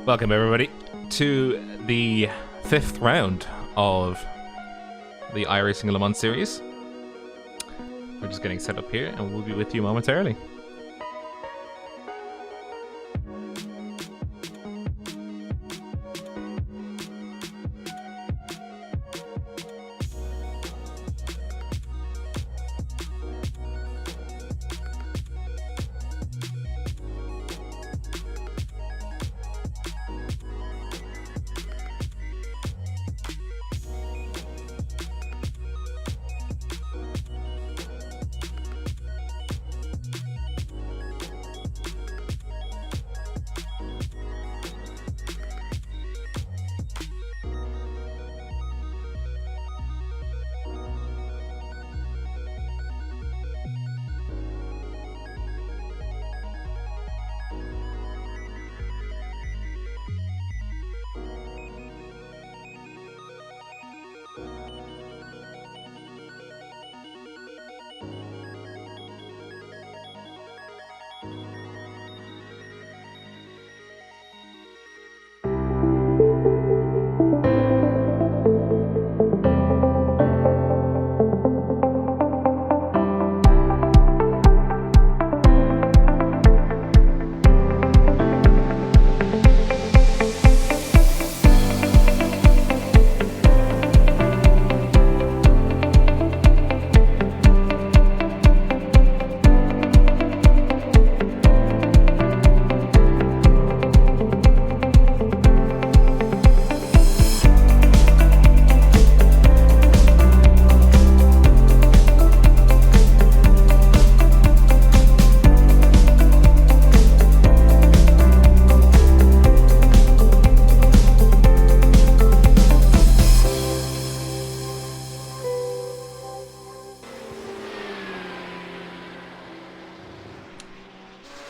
Welcome everybody to the 5th round of the iRacing LeMans series. We're just getting set up here and we'll be with you momentarily.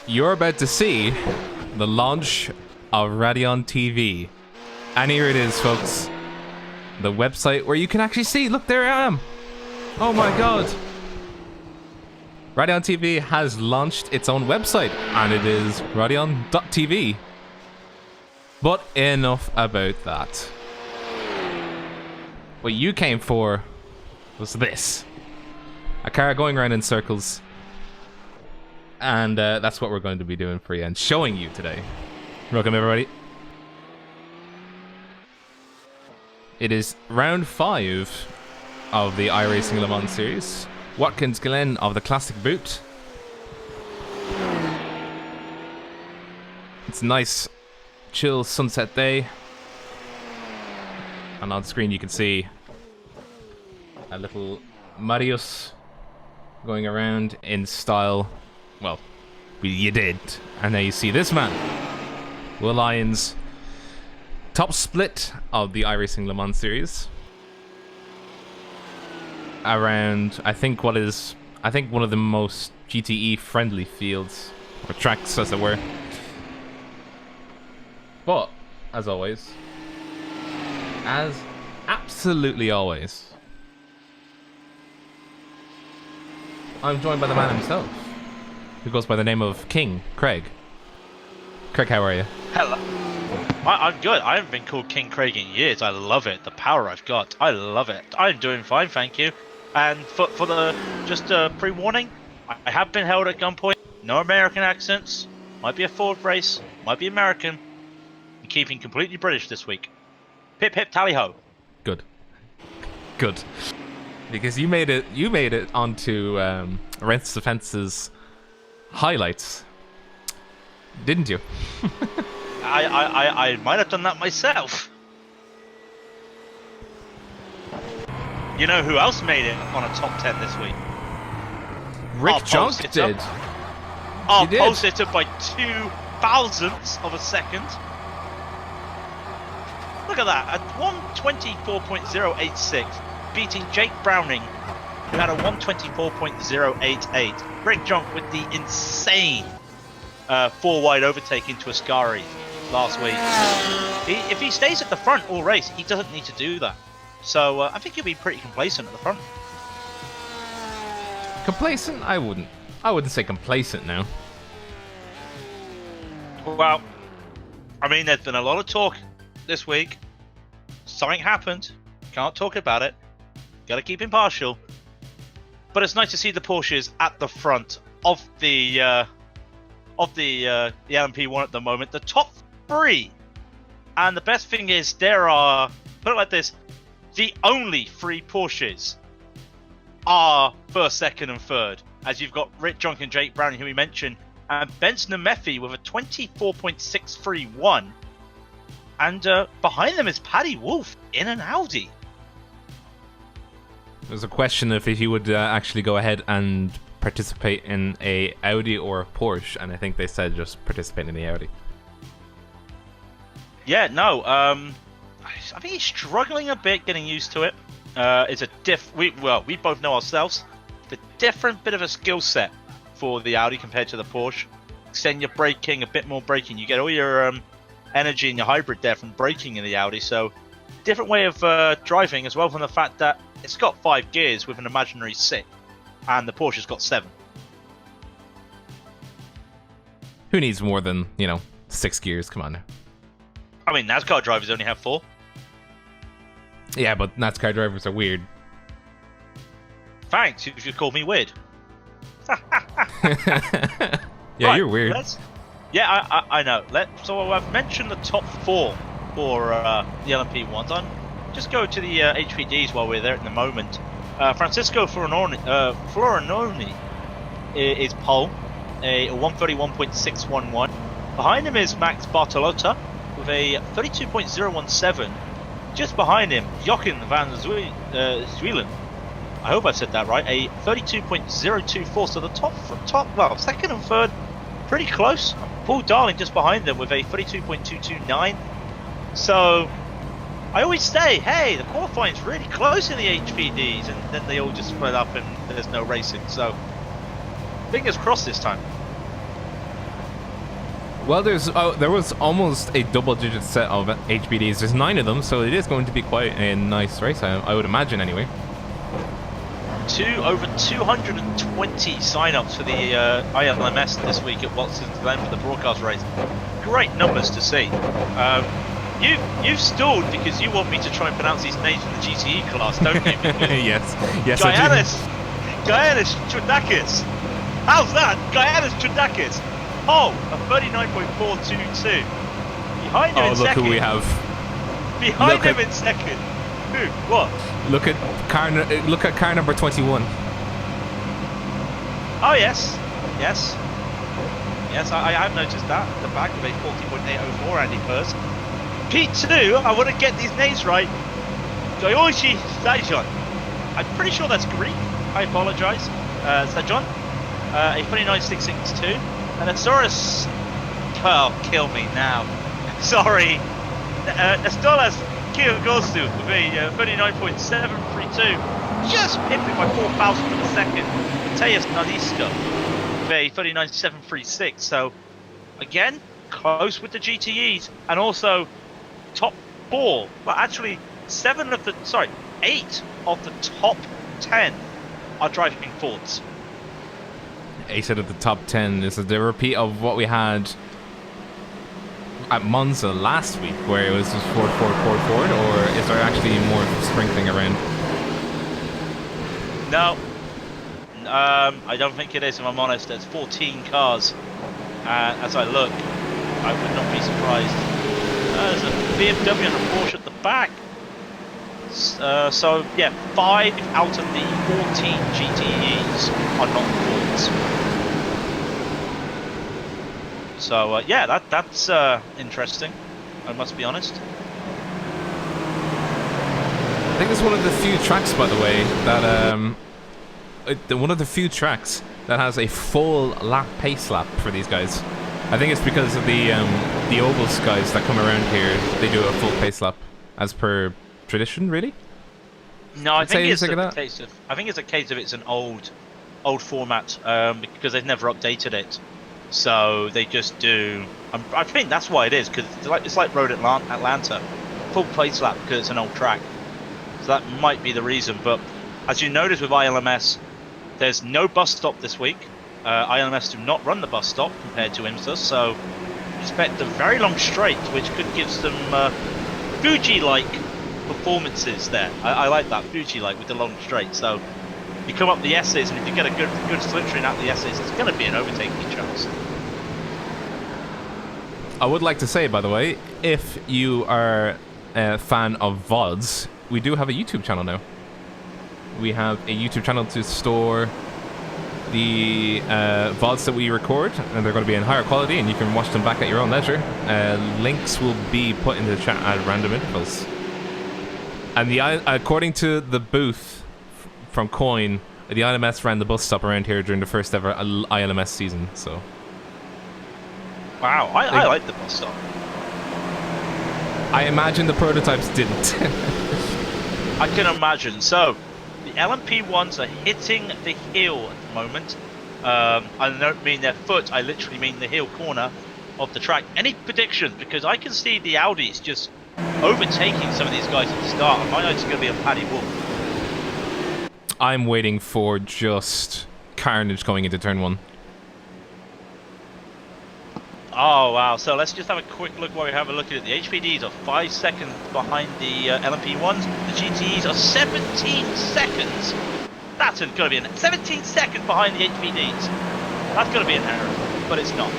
You're about to see the launch of Radeon TV. And here it is, folks. The website where you can actually see. Look, there I am. Oh my god. Radeon TV has launched its own website, and it is radeon.tv. But enough about that. What you came for was this. A car going around in circles. And that's what we're going to be doing for you and showing you today. Welcome, everybody. It is round 5 of the iRacing LeMans series. Watkins, Glen of the classic boot. It's a nice, chill sunset day. And on screen you can see a little Marius going around in style. Well, you did. And now you see this man. Will Lyons. Top split of the iRacing LeMans series. Around, I think one of the most GTE friendly fields. Or tracks, as it were. But, as always. As absolutely always. I'm joined by the man himself. Who goes by the name of King, Craig. Craig, how are you? Hello. I'm good. I haven't been called King Craig in years. I love it. The power I've got. I love it. I'm doing fine, thank you. And for the just pre-warning, I have been held at gunpoint. No American accents. Might be a Ford race. Might be American. I'm keeping completely British this week. Hip hip tally ho. Good. Good. Because you made it onto Rents Defense's highlights, didn't you? I might have done that myself. You know who else made it on a top 10 this week? Rick Junk did. I'll post it up by 2,000ths of a second. Look at that, at 124.086, beating Jake Browning, who had a 124.088. Rick Junk with the insane 4-wide overtake into Ascari last week. If he stays at the front all race, he doesn't need to do that. So I think he'll be pretty complacent at the front. Complacent? I wouldn't say complacent now. Well, I mean, there's been a lot of talk this week. Something happened. Can't talk about it. Got to keep impartial. But it's nice to see the Porsches at the front of the LMP1 at the moment. The top 3. And the best thing is there are, put it like this, the only 3 Porsches are first, second, and third. As you've got Rick Junk and Jake Brown, who we mentioned, and Benson and Meffy with a 24.631. And behind them is Paddy Wolf in an Audi. There's a question if he would actually go ahead and participate in a Audi or a Porsche, and I think they said just participate in the Audi. Yeah, no. I think he's struggling a bit getting used to it. It's a we both know ourselves. The different bit of a skill set for the Audi compared to the Porsche. Extend your braking, a bit more braking. You get all your energy in your hybrid there from braking in the Audi. So different way of driving as well, from the fact that it's got 5 gears with an imaginary 6, and the Porsche's got 7. Who needs more than 6 gears? Come on now. I mean, NASCAR drivers only have 4. Yeah, but NASCAR drivers are weird. Thanks, you should call me weird. Yeah, right, you're weird. I know. So I've mentioned the top 4 for the LMP1s. I'm just go to the HPDs while we're there at the moment. Francisco Florinoni is pole, a 131.611. Behind him is Max Bartolotta with a 32.017. Just behind him, Jochen van Zwielen. I hope I said that right. A 32.024. So the top, second and third, pretty close. Paul Darling just behind them with a 32.229. So I always say, hey, the qualifying's really close in the HPDs, and then they all just split up and there's no racing. So fingers crossed this time. Well, there was almost a double-digit set of HPDs. There's 9 of them, so it is going to be quite a nice race, I would imagine, anyway. Over 220 sign-ups for the ILMS this week at Watkins Glen for the broadcast race. Great numbers to see. You've stalled because you want me to try and pronounce these names from the GTE class, don't you? yes, Gaianis Trudakis. How's that? Gaianis Trudakis. Oh, a 39.422. Behind him in look second. Who we have. Behind him in second. Who? What? Look at car number 21. Oh yes, I have noticed that. The back of a 40.804 Andy first. P2, I want to get these names right. Doyoshi Sajon. I'm pretty sure that's Greek. I apologise. Sajon. A 29.662. And Asaurus. Oh, kill me now. Sorry. Estolas Kyogosu with a 39.732. Just pipped it by 4,000 of a second. Mateus Naliska with a 39.736. So, again, close with the GTEs. And also, top 4. Well, actually, 8 of the top 10 are driving Fords. 8 out of the top 10. This is the repeat of what we had at Monza last week, where it was just Ford, or is there actually more sprinkling around? No. I don't think it is, if I'm honest. There's 14 cars. As I look, I would not be surprised. There's a BMW and a Porsche at the back. So, yeah, 5 out of the 14 GTEs are not Fords. So, yeah, that's interesting, I must be honest. I think it's one of the few tracks, by the way, that one of the few tracks that has a full lap pace lap for these guys. I think it's because of the ovals guys that come around here. They do a full pace lap as per tradition, really. No, I think it's a case of it's an old format because they've never updated it. So they just do. I think that's why it is, because it's like Road Atlanta, full pace lap because it's an old track. So that might be the reason. But as you notice with ILMS, there's no bus stop this week. ILMS do not run the bus stop compared to IMSA, so expect a very long straight, which could give some Fuji-like performances there. I like that, Fuji-like with the long straight. So you come up the S's, and if you get a good slipstream out the S's, it's going to be an overtaking chance. I would like to say, by the way, if you are a fan of VODs, we do have a YouTube channel now. We have a YouTube channel to store the VODs that we record, and they're going to be in higher quality, and you can watch them back at your own leisure. Links will be put in the chat at random intervals. And according to the booth from Coin, the ILMS ran the bus stop around here during the first ever ILMS season, so... Wow, I like the bus stop. I imagine the prototypes didn't. I can imagine. So, the LMP1s are hitting the hill at the moment. I don't mean their foot, I literally mean the hill corner of the track. Any prediction? Because I can see the Audis just overtaking some of these guys at the start. I might it's going to be a Paddy Wolf. I'm waiting for just carnage going into turn 1. Oh wow, so let's just have a quick look while we have a look at it. The HPDs are 5 seconds behind the LMP1s. The GTEs are 17 seconds. That's going to be 17 seconds behind the HPDs. That's going to be an error, but it's not.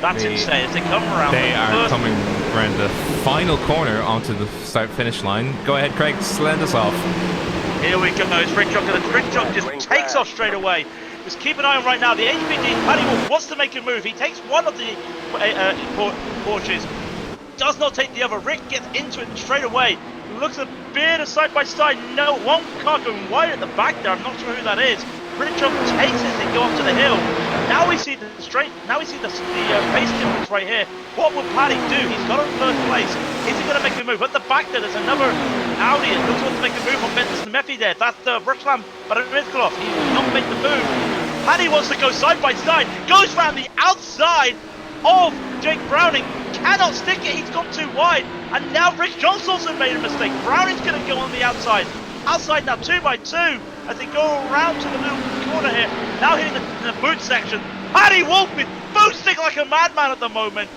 That's insane. As they come around, they are coming around the final corner onto the start-finish line. Go ahead, Craig, send us off. Here we go. It's Rick Jock, and Rick Jock just takes off straight away. Just keep an eye on right now. The HPD, Paddy Wolf wants to make a move. He takes one of the Porsches, does not take the other. Rick gets into it straight away. Looks a bit of side by side. No, one car going wide at the back there. I'm not sure who that is. Rick Jock takes it and go up to the hill. Now we see the straight. Now we see the pace difference right here. What will Paddy do? He's got a third place. Is he going to make a move? At the back there, there's another Audi. It looks like to make a move on Benton Mephi there. That's Ruslan Baramidkolov. He will not make the move. Paddy wants to go side by side. Goes round the outside of Jake Browning. Cannot stick it. He's gone too wide. And now Rich John's also made a mistake. Browning's going to go on the outside. Outside now 2 by 2 as they go around to the little corner here. Now hitting the boot section. Paddy Wolf is boosting like a madman at the moment.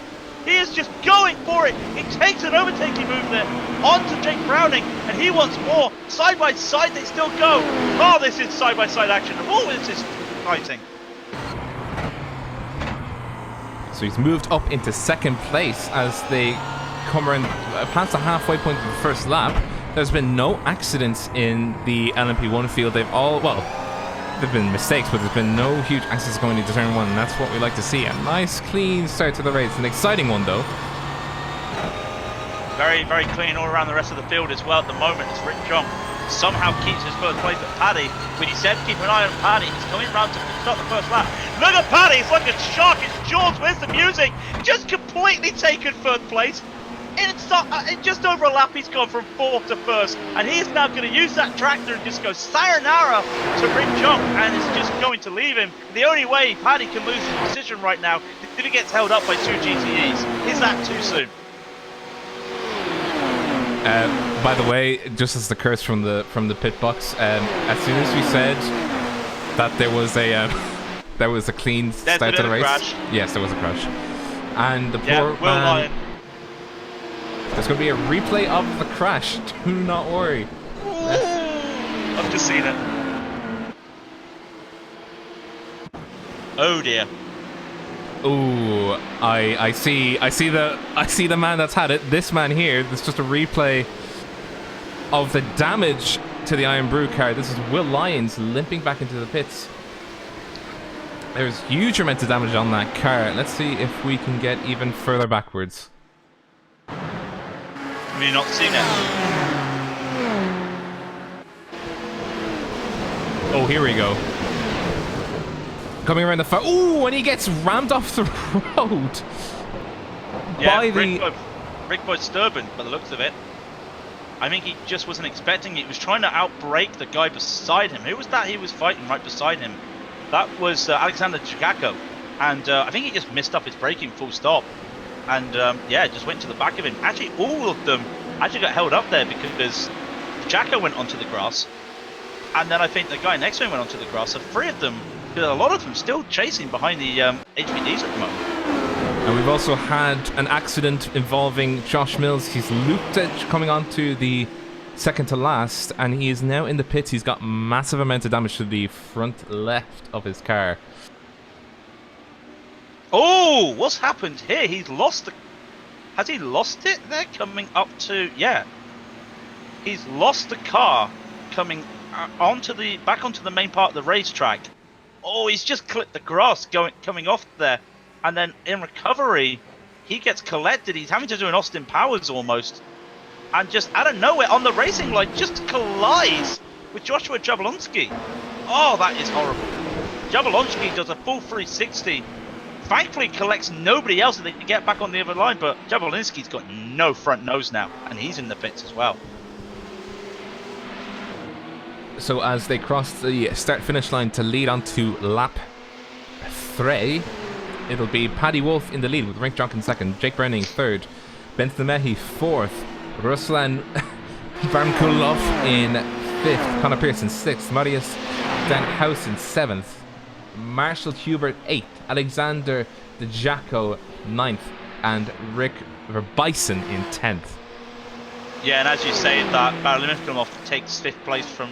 He is just going for it. He takes an overtaking move there onto Jake Browning, and he wants more. Side by side they still go. Oh, this is side by side action. Oh, this is exciting. So he's moved up into second place as they come around past the halfway point of the first lap. There's been no accidents in the LMP1 field. They've all, well, there've been mistakes, but there's been no huge accidents going into turn 1, and that's what we like to see. A nice, clean start to the race. An exciting one, though. Very, very clean all around the rest of the field as well at the moment. As Rick Jong somehow keeps his first place at Paddy. When he said keep an eye on Paddy, he's coming round to start the first lap. Look at Paddy, it's like a shark, it's Jaws, where's the music? Just completely taken third place. In just over a lap, he's gone from 4th to 1st, and he is now going to use that tractor and just go sayonara to Rick Jong, and it's just going to leave him. The only way Paddy can lose his position right now is if he gets held up by 2 GTEs. Is that too soon? By the way, just as the curse from the pit box, as soon as we said that there was a clean start to the race, crash. Yes, there was a crash, and the poor poor man. There's going to be a replay of the crash. Do not worry. I've just seen it. Oh dear. Ooh, I see the man that's had it. This man here. There's just a replay of the damage to the Iron Brew car. This is Will Lyons limping back into the pits. There's huge amounts of damage on that car. Let's see if we can get even further backwards. Have you not seen it? Oh, here we go. Coming around the far. Ooh, and he gets rammed off the road. Yeah, by Rick Boyd Sturban, by the looks of it. I think he just wasn't expecting it. He was trying to outbrake the guy beside him. Who was that he was fighting right beside him? That was Alexander Chikako. And I think he just missed up his braking full stop. And yeah, just went to the back of him. Actually, all of them actually got held up there because Jacko went onto the grass, and then I think the guy next to him went onto the grass. So 3 of them, a lot of them, still chasing behind the HPDs at the moment. And we've also had an accident involving Josh Mills. He's looped it coming onto the second to last, and he is now in the pits. He's got massive amount of damage to the front left of his car. Oh, what's happened here? He's lost the... Has he lost it there coming up to... Yeah. He's lost the car coming back onto the main part of the racetrack. Oh, he's just clipped the grass coming off there. And then in recovery, he gets collected. He's having to do an Austin Powers almost. And just out of nowhere on the racing line, just collides with Joshua Jablonski. Oh, that is horrible. Jablonski does a full 360. Thankfully, collects nobody else so they can get back on the other line. But Jablonski's got no front nose now. And he's in the pits as well. So as they cross the start-finish line to lead onto lap 3, it'll be Paddy Wolf in the lead with Rick Jonkin second, Jake Browning third, Benson Mehi fourth, Ruslan Barnkulov in fifth, Connor Pearson sixth, Marius Danhausen seventh, Marshall Hubert eighth, Alexander DeJaco ninth, and Rick Verbison in 10th. Yeah, and as you say that, Baralimov takes fifth place from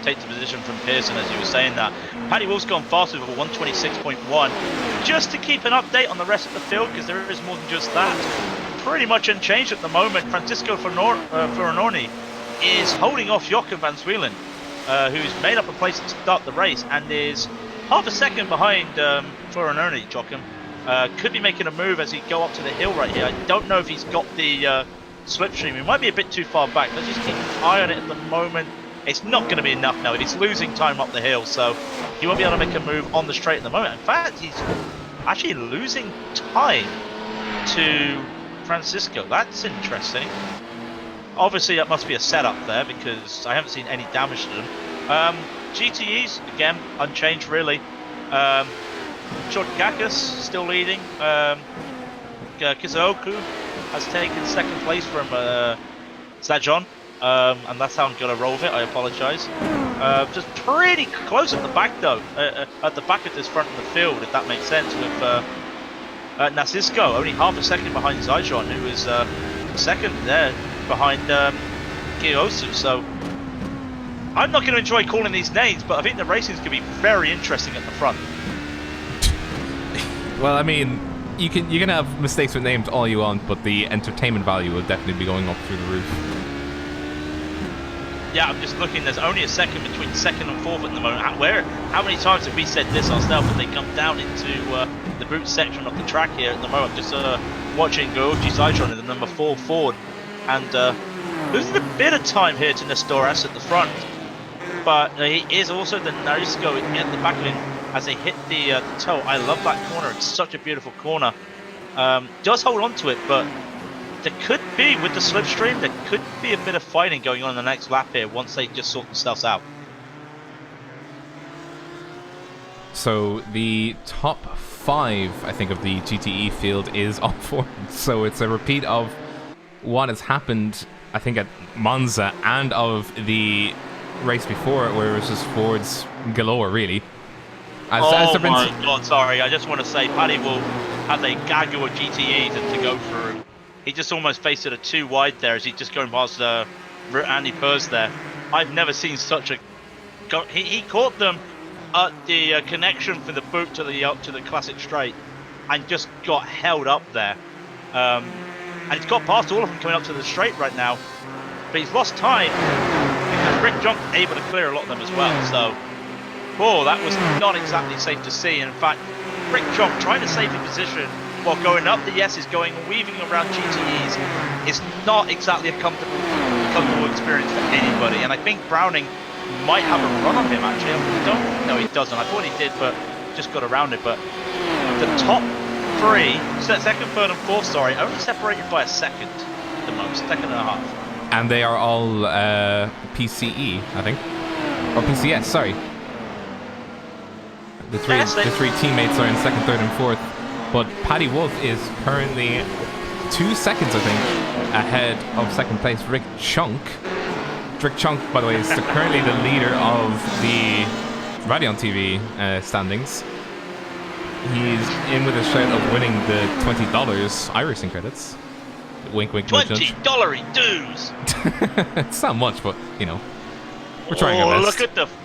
takes the position from Pearson, as you were saying that. Paddy Wolf's gone faster with a 126.1. Just to keep an update on the rest of the field, because there is more than just that. Pretty much unchanged at the moment. Francisco Ferranoni is holding off Jochen van Zwielen, who's made up a place to start the race and is half a second behind Ferranoni. Jochen could be making a move as he go up to the hill right here. I don't know if he's got the slipstream. He might be a bit too far back. Let's just keep an eye on it at the moment. It's not going to be enough now. He's losing time up the hill, so he won't be able to make a move on the straight at the moment. In fact, he's actually losing time to Francisco. That's interesting. Obviously, that must be a setup there because I haven't seen any damage to them. GTEs, again, unchanged really. Chodakakis still leading. Kisaoku has taken second place from Sajon, and that's how I'm going to roll with it. I apologise. Just pretty close at the back though, at the back of this front of the field, if that makes sense, with Nasisco only half a second behind Zajon, who is second there behind Kiyosu. So I'm not going to enjoy calling these names, but I think the racing is going to be very interesting at the front. Well, I mean, you can have mistakes with names all you want, but the entertainment value will definitely be going up through the roof. Yeah, I'm just looking. There's only a second between second and fourth at the moment. How many times have we said this ourselves when they come down into the boot section of the track here at the moment? I'm just watching Goji Zaitron in the number 4 Ford, and losing a bit of time here to Nestoras at the front. But he is also the Narisco at the back of him as they hit the toe. I love that corner. It's such a beautiful corner. Does hold on to it, but there could be, with the slipstream, there could be a bit of fighting going on in the next lap here once they just sort themselves out. So the top 5, I think, of the GTE field is all Ford. So it's a repeat of what has happened, I think, at Monza and of the race before, where it was just Fords galore, really. Oh my god, sorry. I just want to say Paddy Wolf has a gaggle of GTEs to go through. He just almost faced it a 2 wide there as he's just going past Andy Purse there. I've never seen such a... He caught them at the connection for the boot to the classic straight and just got held up there. And he's got past all of them coming up to the straight right now. But he's lost time because Rick John's able to clear a lot of them as well. So, oh, that was not exactly safe to see. And in fact, Rick John trying to save his position while going up the S's, weaving around GTEs is not exactly a comfortable experience for anybody. And I think Browning might have a run on him actually. No, he doesn't. I thought he did, but just got around it. But the top 3, second, third, and fourth, only separated by a second, the most, second and a half. And they are all PCE, I think, or PCS. Sorry. The three teammates are in second, third, and fourth. But Paddy Wolf is currently 2 seconds, I think, ahead of second place Rick Chunk. Rick Chunk, by the way, is currently the leader of the Radeon TV standings. he's in with a shout of winning the $20 iRacing credits. Wink, wink, nudge, nudge. $20 dues. It's not much, but you know, we're trying our best.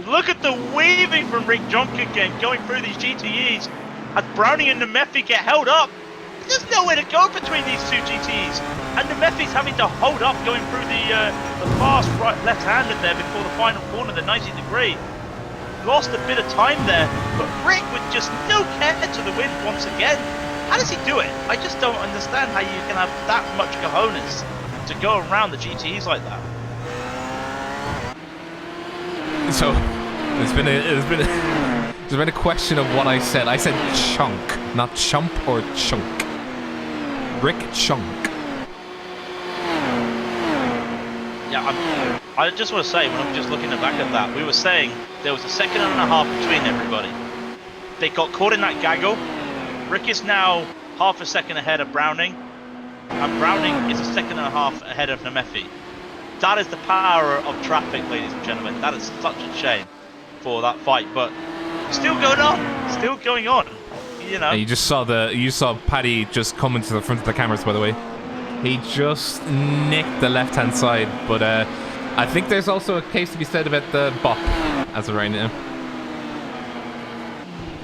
Look at the weaving from Rick Junk again, going through these GTEs. As Browning and Nemefi get held up, there's nowhere to go between these two GTEs, and Nemefi's having to hold up going through the fast right left-handed there before the final corner, the 90 degree. Lost a bit of time there, but Rick with just no care to the wind once again. How does he do it? I just don't understand how you can have that much cojones to go around the GTEs like that. So there's been a question of what I said. I said chunk, not chump or chunk. Rick Chunk. Yeah, I just want to say, when I'm just looking back at that, we were saying there was a second and a half between everybody. They got caught in that gaggle. Rick is now half a second ahead of Browning, and Browning is a second and a half ahead of Nemefi. That is the power of traffic, ladies and gentlemen. That is such a shame for that fight, but still going on. Still going on. You know. And you saw Paddy just coming to the front of the cameras, by the way. He just nicked the left-hand side, but I think there's also a case to be said about the bop as of right now.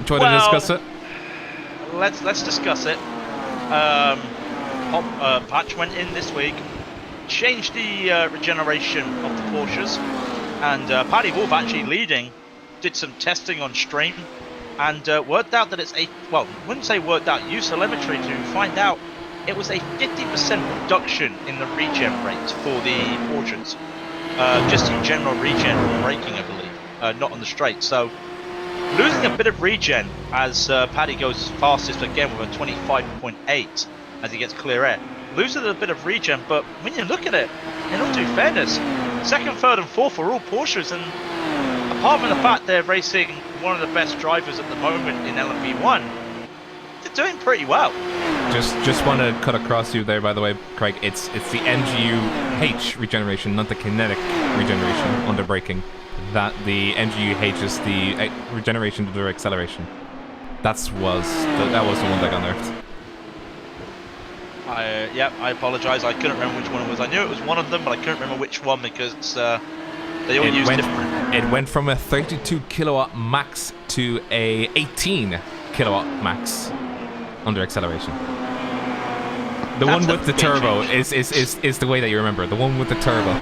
Do you want to discuss it? Let's discuss it. Patch went in this week, changed the regeneration of the Porsches, and Paddy Wolf actually leading, did some testing on stream, and worked out that it's wouldn't say worked out, used telemetry to find out it was a 50% reduction in the regen rate for the Porsches. Just in general regen from braking, I believe, not on the straight. So losing a bit of regen as Paddy goes fastest again with a 25.8 as he gets clear air. Loses a bit of regen, but when you look at it, in all due fairness, second, third and fourth are all Porsches, and apart from the fact they're racing one of the best drivers at the moment in LMP1, they're doing pretty well. Just want to cut across you there, by the way, Craig. It's the MGU-H regeneration, not the kinetic regeneration under braking. That the MGU-H is the regeneration to the acceleration. That was the one that got nerfed. I apologise. I couldn't remember which one it was. I knew it was one of them, but I couldn't remember which one because they all use different. It went from a 32 kilowatt max to a 18 kilowatt max under acceleration. The one with the turbo is the way that you remember. The one with the turbo.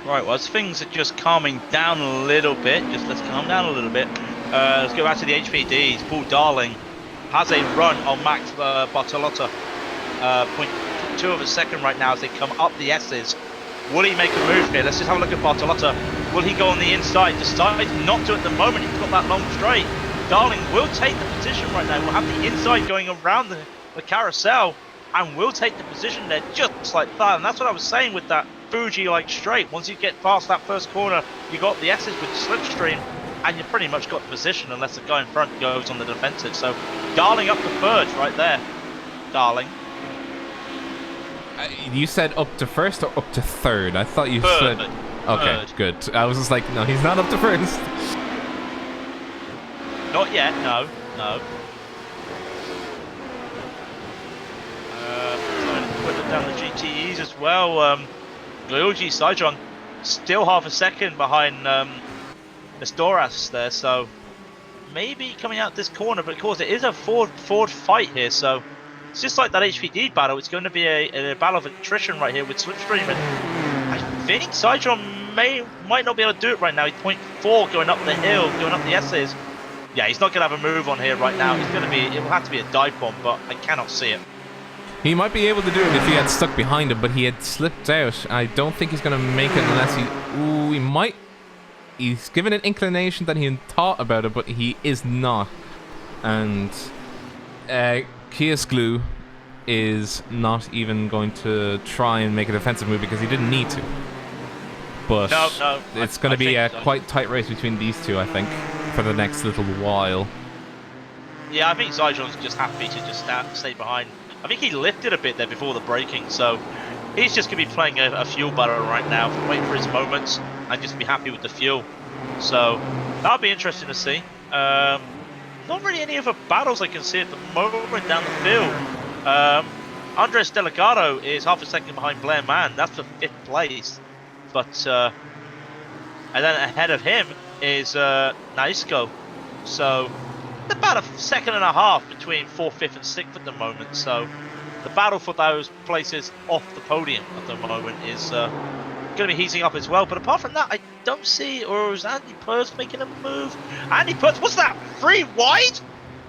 Right, well, as things are just calming down a little bit, let's calm down a little bit. Let's go back to the HPDs. Paul Darling has a run on Max Bartolotta. 0.2 of a second right now as they come up the S's. Will he make a move here? Let's just have a look at Bartolotta. Will he go on the inside? Decides not to at the moment. He's got that long straight. Darling will take the position right now. We'll have the inside going around the carousel and will take the position there just like that. And that's what I was saying with that Fuji-like straight. Once you get past that first corner, you got the S's with slipstream, and you pretty much got the position unless the guy in front goes on the defensive. So Darling up to third right there. Darling. You said up to first or up to third? I thought you third. said... Okay, good. I was just like, no, he's not up to first. Not yet, no. Putting down the GTEs as well. Luigi Saijon still half a second behind Nestoras there, so maybe coming out this corner, but of course it is a forward fight here, so it's just like that HPD battle. It's going to be a battle of attrition right here with Slipstream, and I think Saijon might not be able to do it right now. He's 0.4 going up the hill, going up the S's. Yeah, he's not going to have a move on here right now. It will have to be a dive bomb, but I cannot see it. He might be able to do it if he had stuck behind him, but he had slipped out. I don't think he's going to make it unless he... Ooh, he might... He's given an inclination that he had thought about it, but he is not. And Kiesglu is not even going to try and make a defensive move because he didn't need to. But no, it's going to be a quite tight race between these two, I think, for the next little while. Yeah, I think Saijon's just happy to just stay behind. I think he lifted a bit there before the braking, so he's just going to be playing a fuel battle right now, waiting for his moments and just be happy with the fuel. So that'll be interesting to see. Not really any other battles I can see at the moment down the field. Andres Delgado is half a second behind LeMans. That's for 5th place. But and then ahead of him is Naisco. So about a second and a half between 4th, 5th, and 6th at the moment. So the battle for those places off the podium at the moment is going to be heating up as well. But apart from that, I don't see, or is Andy Purse making a move? Andy Purse, what's that? 3 wide?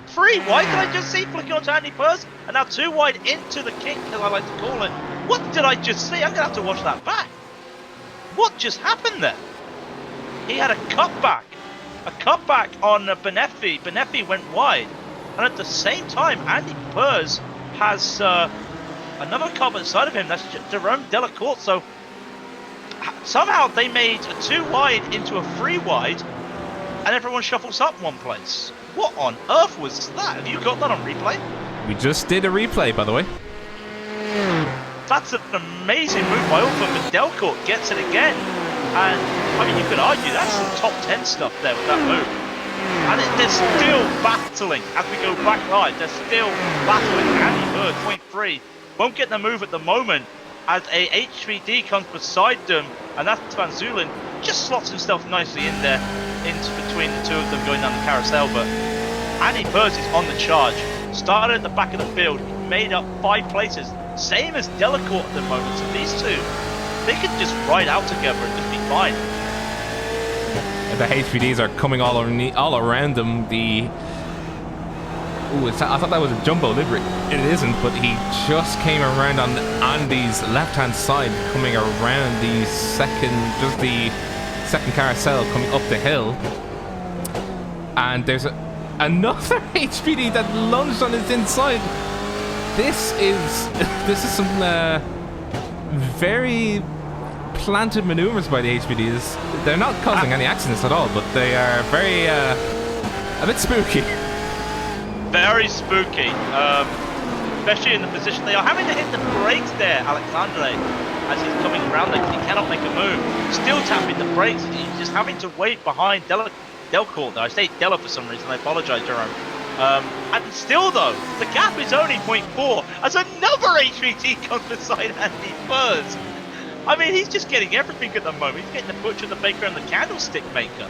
3 wide? Did I just see flicking onto Andy Purse? And now 2 wide into the kink, as I like to call it. What did I just see? I'm going to have to watch that back. What just happened there? He had a cutback on Benefi. Benefi went wide. And at the same time, Andy Purse has another car beside of him. That's Jerome Delacourt. So somehow they made a 2 wide into a 3 wide, and everyone shuffles up one place. What on earth was that? Have you got that on replay? We just did a replay, by the way. That's an amazing move by Alpha, but Delacourt gets it again. And I mean, you could argue that's some top 10 stuff there with that move. And they're still battling as we go back live. They're still battling. Andy Bird, 0.3, won't get the move at the moment as a HVD comes beside them, and that's Van Zulen. Just slots himself nicely in there, into between the two of them going down the carousel. But Andy Bird is on the charge. Started at the back of the field, made up 5 places, same as Delacourt at the moment. So these two, they could just ride out together and just be fine. The HPDs are coming all around them. I thought that was a jumbo livery. It isn't, but he just came around on Andy's left-hand side, coming around the second carousel, coming up the hill. And there's another HPD that lunged on his inside. This is some very planted maneuvers by the HPDs. They're not causing any accidents at all, but they are very a bit spooky. Very spooky, especially in the position they are having to hit the brakes there. Alexandre, as he's coming around, he cannot make a move. Still tapping the brakes. He's just having to wait behind Delcourt. I say Della for some reason. I apologise, Jerome. And still though, the gap is only 0.4 as another HVT comes beside Andy Purse. I mean, he's just getting everything at the moment. He's getting the butcher, the baker, and the candlestick maker.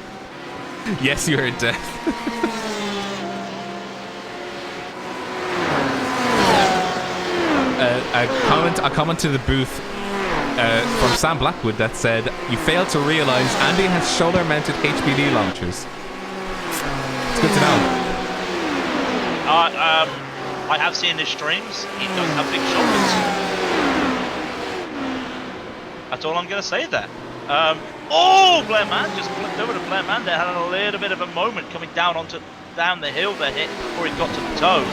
Yes, you heard death. A comment to the booth from Sam Blackwood that said, "You failed to realise Andy has shoulder-mounted HPD launchers." It's good to know. I have seen his streams. He does have big shoulders. That's all I'm going to say there. LeMans just flipped over to LeMans there. Had a little bit of a moment coming down the hill there, hit before he got to the toe.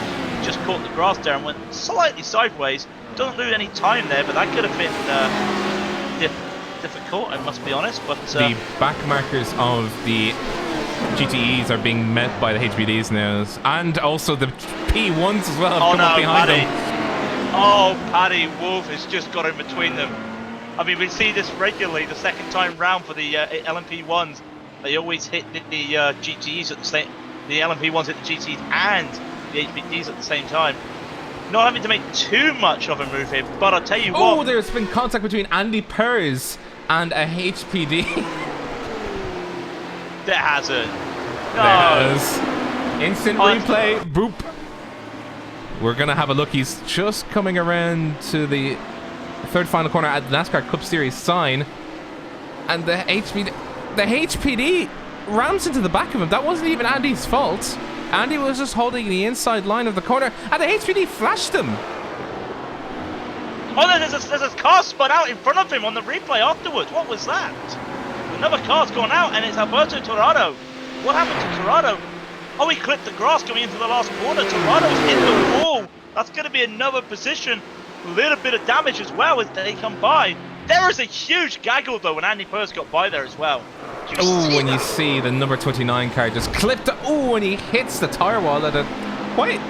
Just caught the grass there and went slightly sideways. Doesn't lose any time there, but that could have been difficult, I must be honest. But the back markers of the GTEs are being met by the HBDs now, and also the P1s as well. Oh no, behind Paddy! them. Oh, Paddy Wolf has just got in between them. I mean, we see this regularly. The second time round for the LMP1s, they always hit the GTEs at the same. The LMP1s hit the GTEs and the HPDs at the same time. Not having to make too much of a move here, but I'll tell you what. Oh, there's been contact between Andy Purse and a HPD. There hasn't. No. There has. Instant replay. Boop. We're going to have a look. He's just coming around to the third final corner at the NASCAR Cup Series sign. And the HPD rams into the back of him. That wasn't even Andy's fault. Andy was just holding the inside line of the corner, and the HPD flashed him. Oh, there's a car spun out in front of him on the replay afterwards. What was that? Another car's gone out, and it's Alberto Torrado. What happened to Torrado? Oh, he clipped the grass going into the last corner. Torrado's hit the wall. That's going to be another position. A little bit of damage as well as they come by. There is a huge gaggle, though, when Andy Purse got by there as well. Oh, when you see the number 29 car just clipped. Oh, and he hits the tire wall at a quite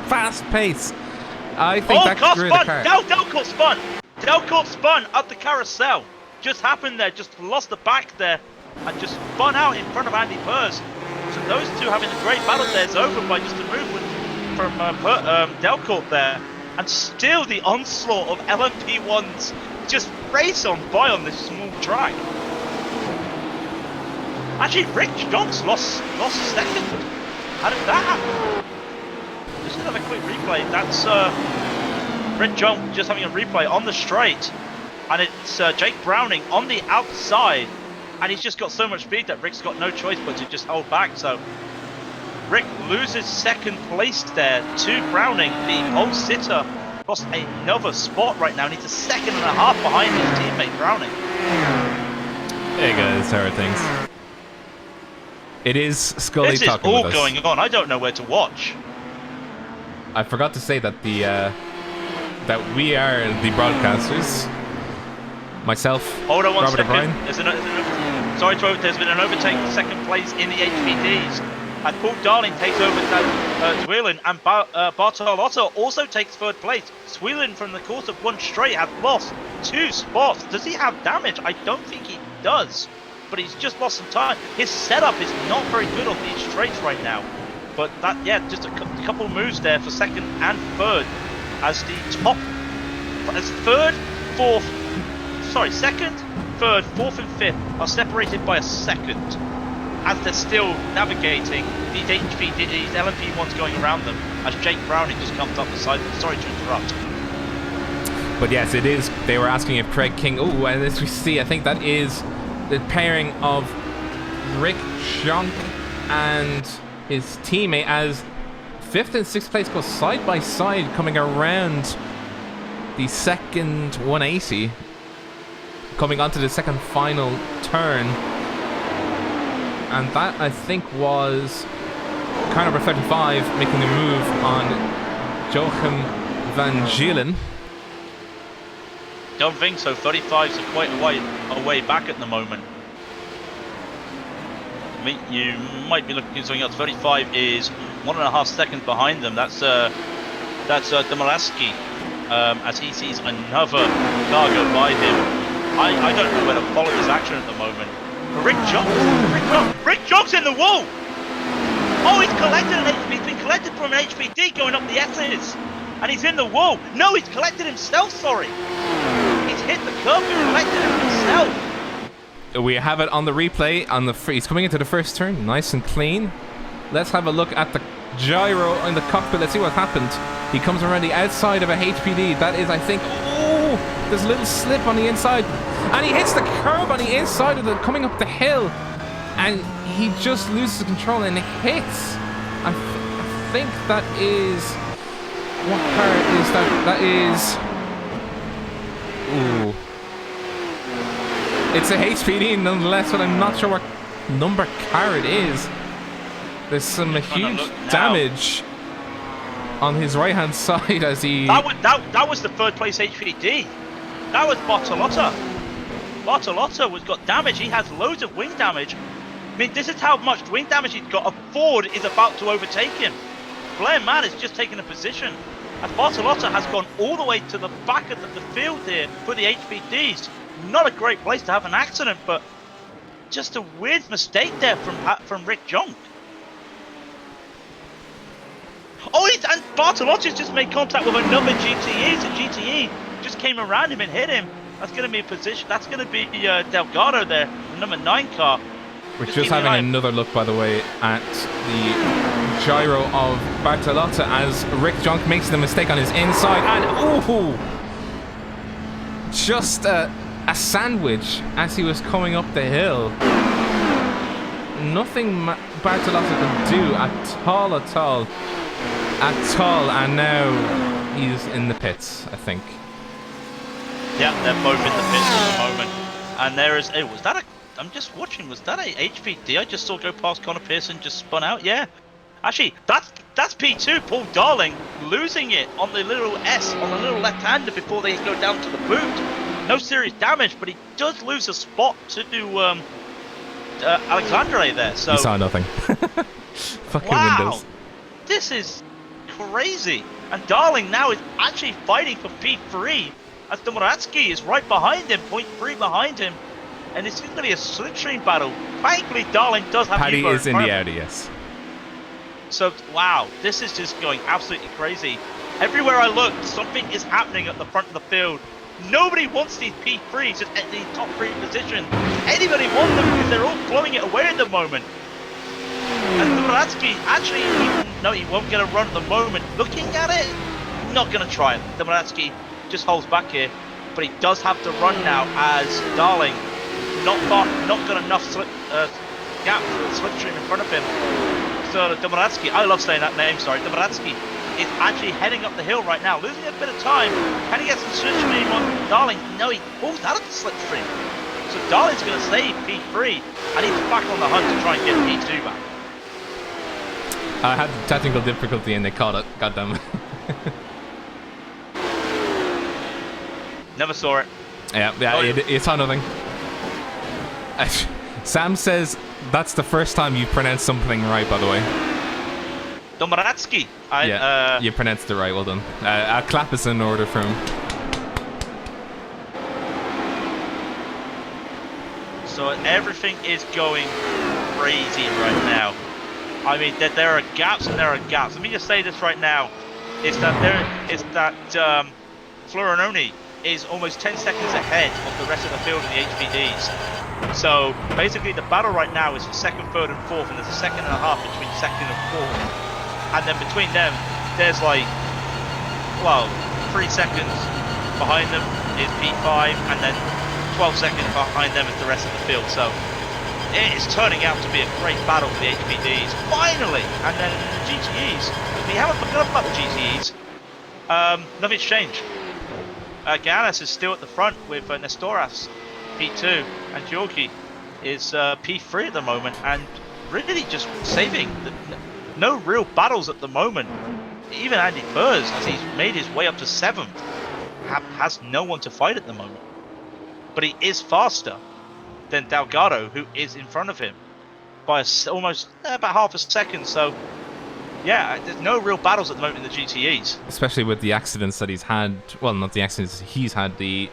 fast pace. I think that screwed the car. Delcourt spun. Delcourt spun up the carousel. Just happened there. Just lost the back there and just spun out in front of Andy Purse. Jones, and those two having a great battle there. It's over by just a movement from Delcourt there. And still the onslaught of LMP1s just race on by on this small track. Actually, Rick Jones lost second. How did that happen? Just another quick replay. That's Rick Jones just having a replay on the straight. And it's Jake Browning on the outside. And he's just got so much speed that Rick's got no choice but to just hold back. So Rick loses second place there to Browning, the pole sitter. Lost another spot right now. Needs a second and a half behind his teammate Browning. There you go, that's how it things. It is Scully this is talking all with us. going on. I don't know where to watch. I forgot to say that the that we are the broadcasters. Myself, Hold on one Robert second. O'Brien. Sorry, there's been an overtake for second place in the HPDs. And Paul Darling takes over Swelen, and Bartolotto also takes third place. Swelen, from the course of one straight, has lost 2 spots. Does he have damage? I don't think he does, but he's just lost some time. His setup is not very good on these straights right now. But that, yeah, just a couple moves there for second and third, as the top, as second, third, fourth, and fifth are separated by a second. As they're still navigating these these LMP1s going around them, as Jake Browning just comes up the side. Sorry to interrupt. But yes, it is. They were asking if Craig King. Oh, and as we see, I think that is the pairing of Rick Jonk and his teammate, as 5th and 6th place go side by side coming around the second 180, coming onto the second final turn. And that, I think, was car number 35 making the move on Joachim van Gielen. Don't think so. 35's quite a way back at the moment. I mean, you might be looking at something else. 35 is 1.5 seconds behind them. That's Domalaski, as he sees another car go by him. I don't know where to follow this action at the moment. Rick Jones in the wall! Oh, he's been collected from an HPD going up the S's. And he's in the wall. No, he's collected himself, sorry. He's hit the curb and collected himself. We have it on the replay. He's coming into the first turn, nice and clean. Let's have a look at the gyro in the cockpit. Let's see what happened. He comes around the outside of a HPD. That is, I think, oh, there's a little slip on the inside. And he hits the curb on the inside of coming up the hill. And he just loses control and hits. I think that is... What car is that? That is... Ooh. It's a HPD nonetheless, but I'm not sure what number car it is. There's some huge damage on his right-hand side as he... That was the third place HPD. That was Bartolotta. Bartolotta was got damage. He has loads of wing damage. I mean, this is how much wing damage he's got. A Ford is about to overtake him. LeMans is just taking a position. And Bartolotta has gone all the way to the back of the field here for the HPDs. Not a great place to have an accident, but just a weird mistake there from Rick Jonk. Oh, and Bartolotta's just made contact with another GTE. So GTE just came around him and hit him. That's going to be a position. That's going to be Delgado there, the number 9 car. We're just having another look, by the way, at the gyro of Bartolotta as Rick Jonk makes the mistake on his inside. And ooh, just a sandwich as he was coming up the hill. Nothing Bartolotta could do at all. And now he's in the pits, I think. Yeah, they're both in the pits at the moment. And there is... Hey, was that a... I'm just watching. Was that a HPD I just saw go past Connor Pearson, just spun out? Yeah. Actually, that's P2, Paul Darling, losing it on the little S, on the little left-hander before they go down to the boot. No serious damage, but he does lose a spot to Alexandre there. So you saw nothing. Fucking wow, windows. This is crazy. And Darling now is actually fighting for P3, as Domoratsky is right behind him, 0.3 behind him. and it's going to be a slipstream battle. Thankfully, Darling does have Paddy Huber is in front the of him. Audi, yes. So, wow, this is just going absolutely crazy. Everywhere I look, something is happening at the front of the field. Nobody wants these P3s just at the top 3 position. Anybody want them because they're all blowing it away at the moment. And Domoratsky actually, no, he won't get a run at the moment. Looking at it, not going to try it. Domoratsky just holds back here, but he does have to run now as Darling not got enough gap for the slipstream in front of him. So Domoratsky, I love saying that name, sorry, Domoratsky is actually heading up the hill right now, losing a bit of time. Can he get some slipstream on Darling? No, he pulls out of the slipstream. So Darling's going to save P3, and he's back on the hunt to try and get P2 back. I had technical difficulty and they caught it. Goddamn. Never saw it. Yeah, it's on nothing. Sam says that's the first time you've pronounced something right, by the way. Domoratsky. You pronounced it right. Well done. A clap is in order for him. So everything is going crazy right now. I mean, there are gaps and there are gaps. Let me just say this right now: is that Florinoni is almost 10 seconds ahead of the rest of the field in the HPDs. So basically, the battle right now is for second, third, and fourth, and there's a second and a half between second and fourth. And then between them, there's like, well, 3 seconds behind them is P5, and then 12 seconds behind them is the rest of the field. So it is turning out to be a great battle for the HPDs, finally. And then the GTEs, we haven't forgotten about the GTEs. Nothing's changed. Ganes is still at the front with Nestoras P2, and Georgi is P3 at the moment, and really just saving. No real battles at the moment. Even Andy Burrs, as he's made his way up to 7th, has no one to fight at the moment. But he is faster than Delgado, who is in front of him by almost about half a second. So yeah, there's no real battles at the moment in the GTEs. Especially with the accidents that he's had. Well, not the accidents he's had, the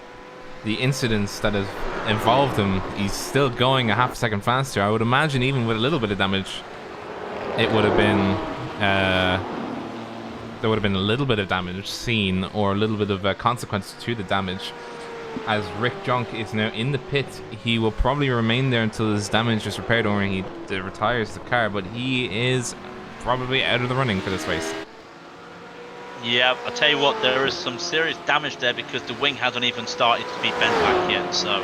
incidents that have involved him. He's still going a half a second faster. I would imagine even with a little bit of damage, it would have been there would have been a little bit of damage seen, or a little bit of consequence to the damage. As Rick Junk is now in the pit, he will probably remain there until his damage is repaired or he retires the car, but he is probably out of the running for this race. Yeah, I'll tell you what, there is some serious damage there because the wing hasn't even started to be bent back yet. So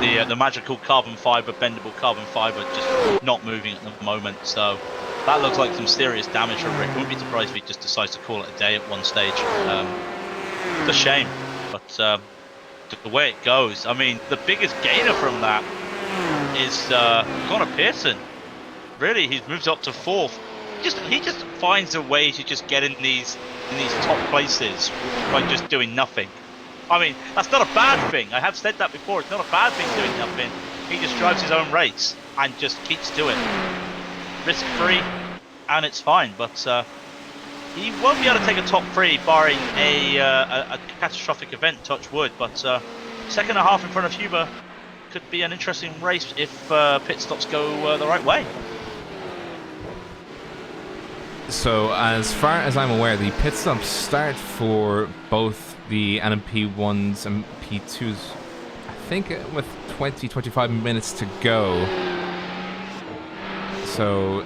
the magical carbon fiber, bendable carbon fiber, just not moving at the moment. So that looks like some serious damage for Rick. Wouldn't be surprised if he just decides to call it a day at one stage. It's a shame, but the way it goes, I mean, the biggest gainer from that is Connor Pearson. Really, he's moved up to 4th. He just finds a way to just get in these top places by just doing nothing. I mean, that's not a bad thing. I have said that before. It's not a bad thing doing nothing. He just drives his own race and just keeps doing it. Risk-free, and it's fine. But he won't be able to take a top 3 barring a catastrophic event, touch wood. But second and a half in front of Huber could be an interesting race if pit stops go the right way. So, as far as I'm aware, the pit stops start for both the NMP1s and P2s, I think with 20-25 minutes to go. So,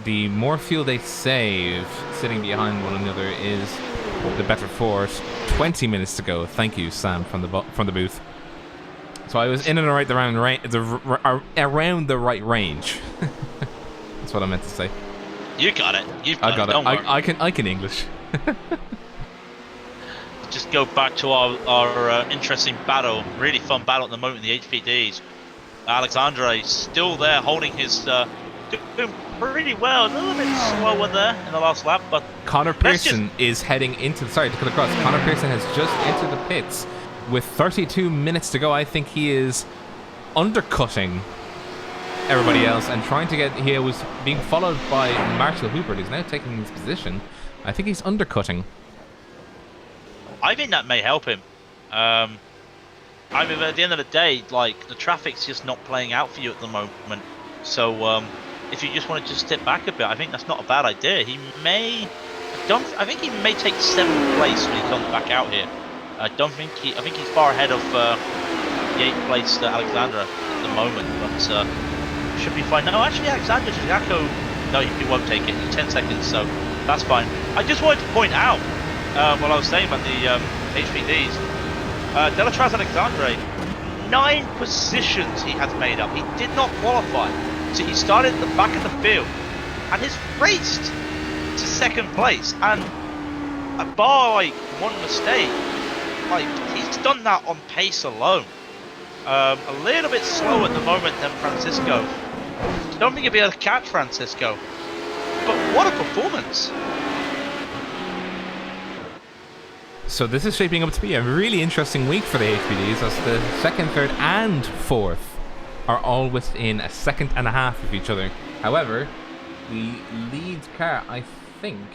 the more fuel they save sitting behind one another is the better for it. 20 minutes to go. Thank you, Sam, from the booth. So I was in and around the right range. That's what I meant to say. You got it. I got it. I can English. Just go back to our interesting battle, really fun battle at the moment in the HPDs. Alexandre still there, holding his doing pretty well. A little bit slower there in the last lap, but Connor Pearson is heading into. Sorry to cut across. Connor Pearson has just entered the pits with 32 minutes to go. I think he is undercutting everybody else and trying to get. He was being followed by Marshall Hubert, who's now taking his position. I think he's undercutting. I think that may help him. I mean, at the end of the day, like the traffic's just not playing out for you at the moment. So if you just want to just step back a bit, I think that's not a bad idea. He may, I think he may take 7th place when he comes back out here. I don't think he, I think he's far ahead of the 8th place Alexandra at the moment, but should be fine. No, actually, Alexander Jacko, no, he won't take it. He's 10 seconds, so that's fine. I just wanted to point out what I was saying about the HPDs. Delatraz Alexandre, 9 positions he has made up. He did not qualify, so he started at the back of the field and has raced to 2nd place. And bar like one mistake, like he's done that on pace alone. A little bit slow at the moment than Francisco. Don't think he'll be able to catch Francisco, but what a performance! So this is shaping up to be a really interesting week for the HPDs, as the 2nd, 3rd and 4th are all within a second and a half of each other. However, the lead car, I think,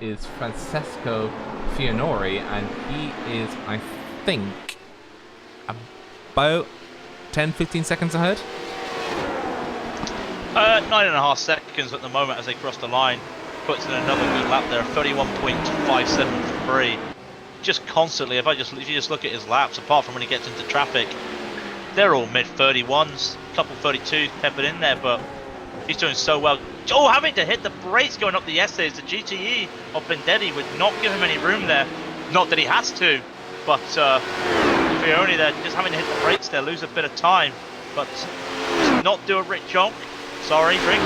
is Francesco Fianori, and he is, I think, about 10-15 seconds ahead. 9.5 seconds at the moment as they cross the line. Puts in another good lap there, 31.573. Just constantly, if you just look at his laps, apart from when he gets into traffic, they're all mid 31s, a couple 32s peppered in there, but he's doing so well. Oh, having to hit the brakes going up the essays. The GTE of Bendetti would not give him any room there. Not that he has to, but Fioroni there just having to hit the brakes there, lose a bit of time, but just not do a Rick Jonk. Sorry, Rick.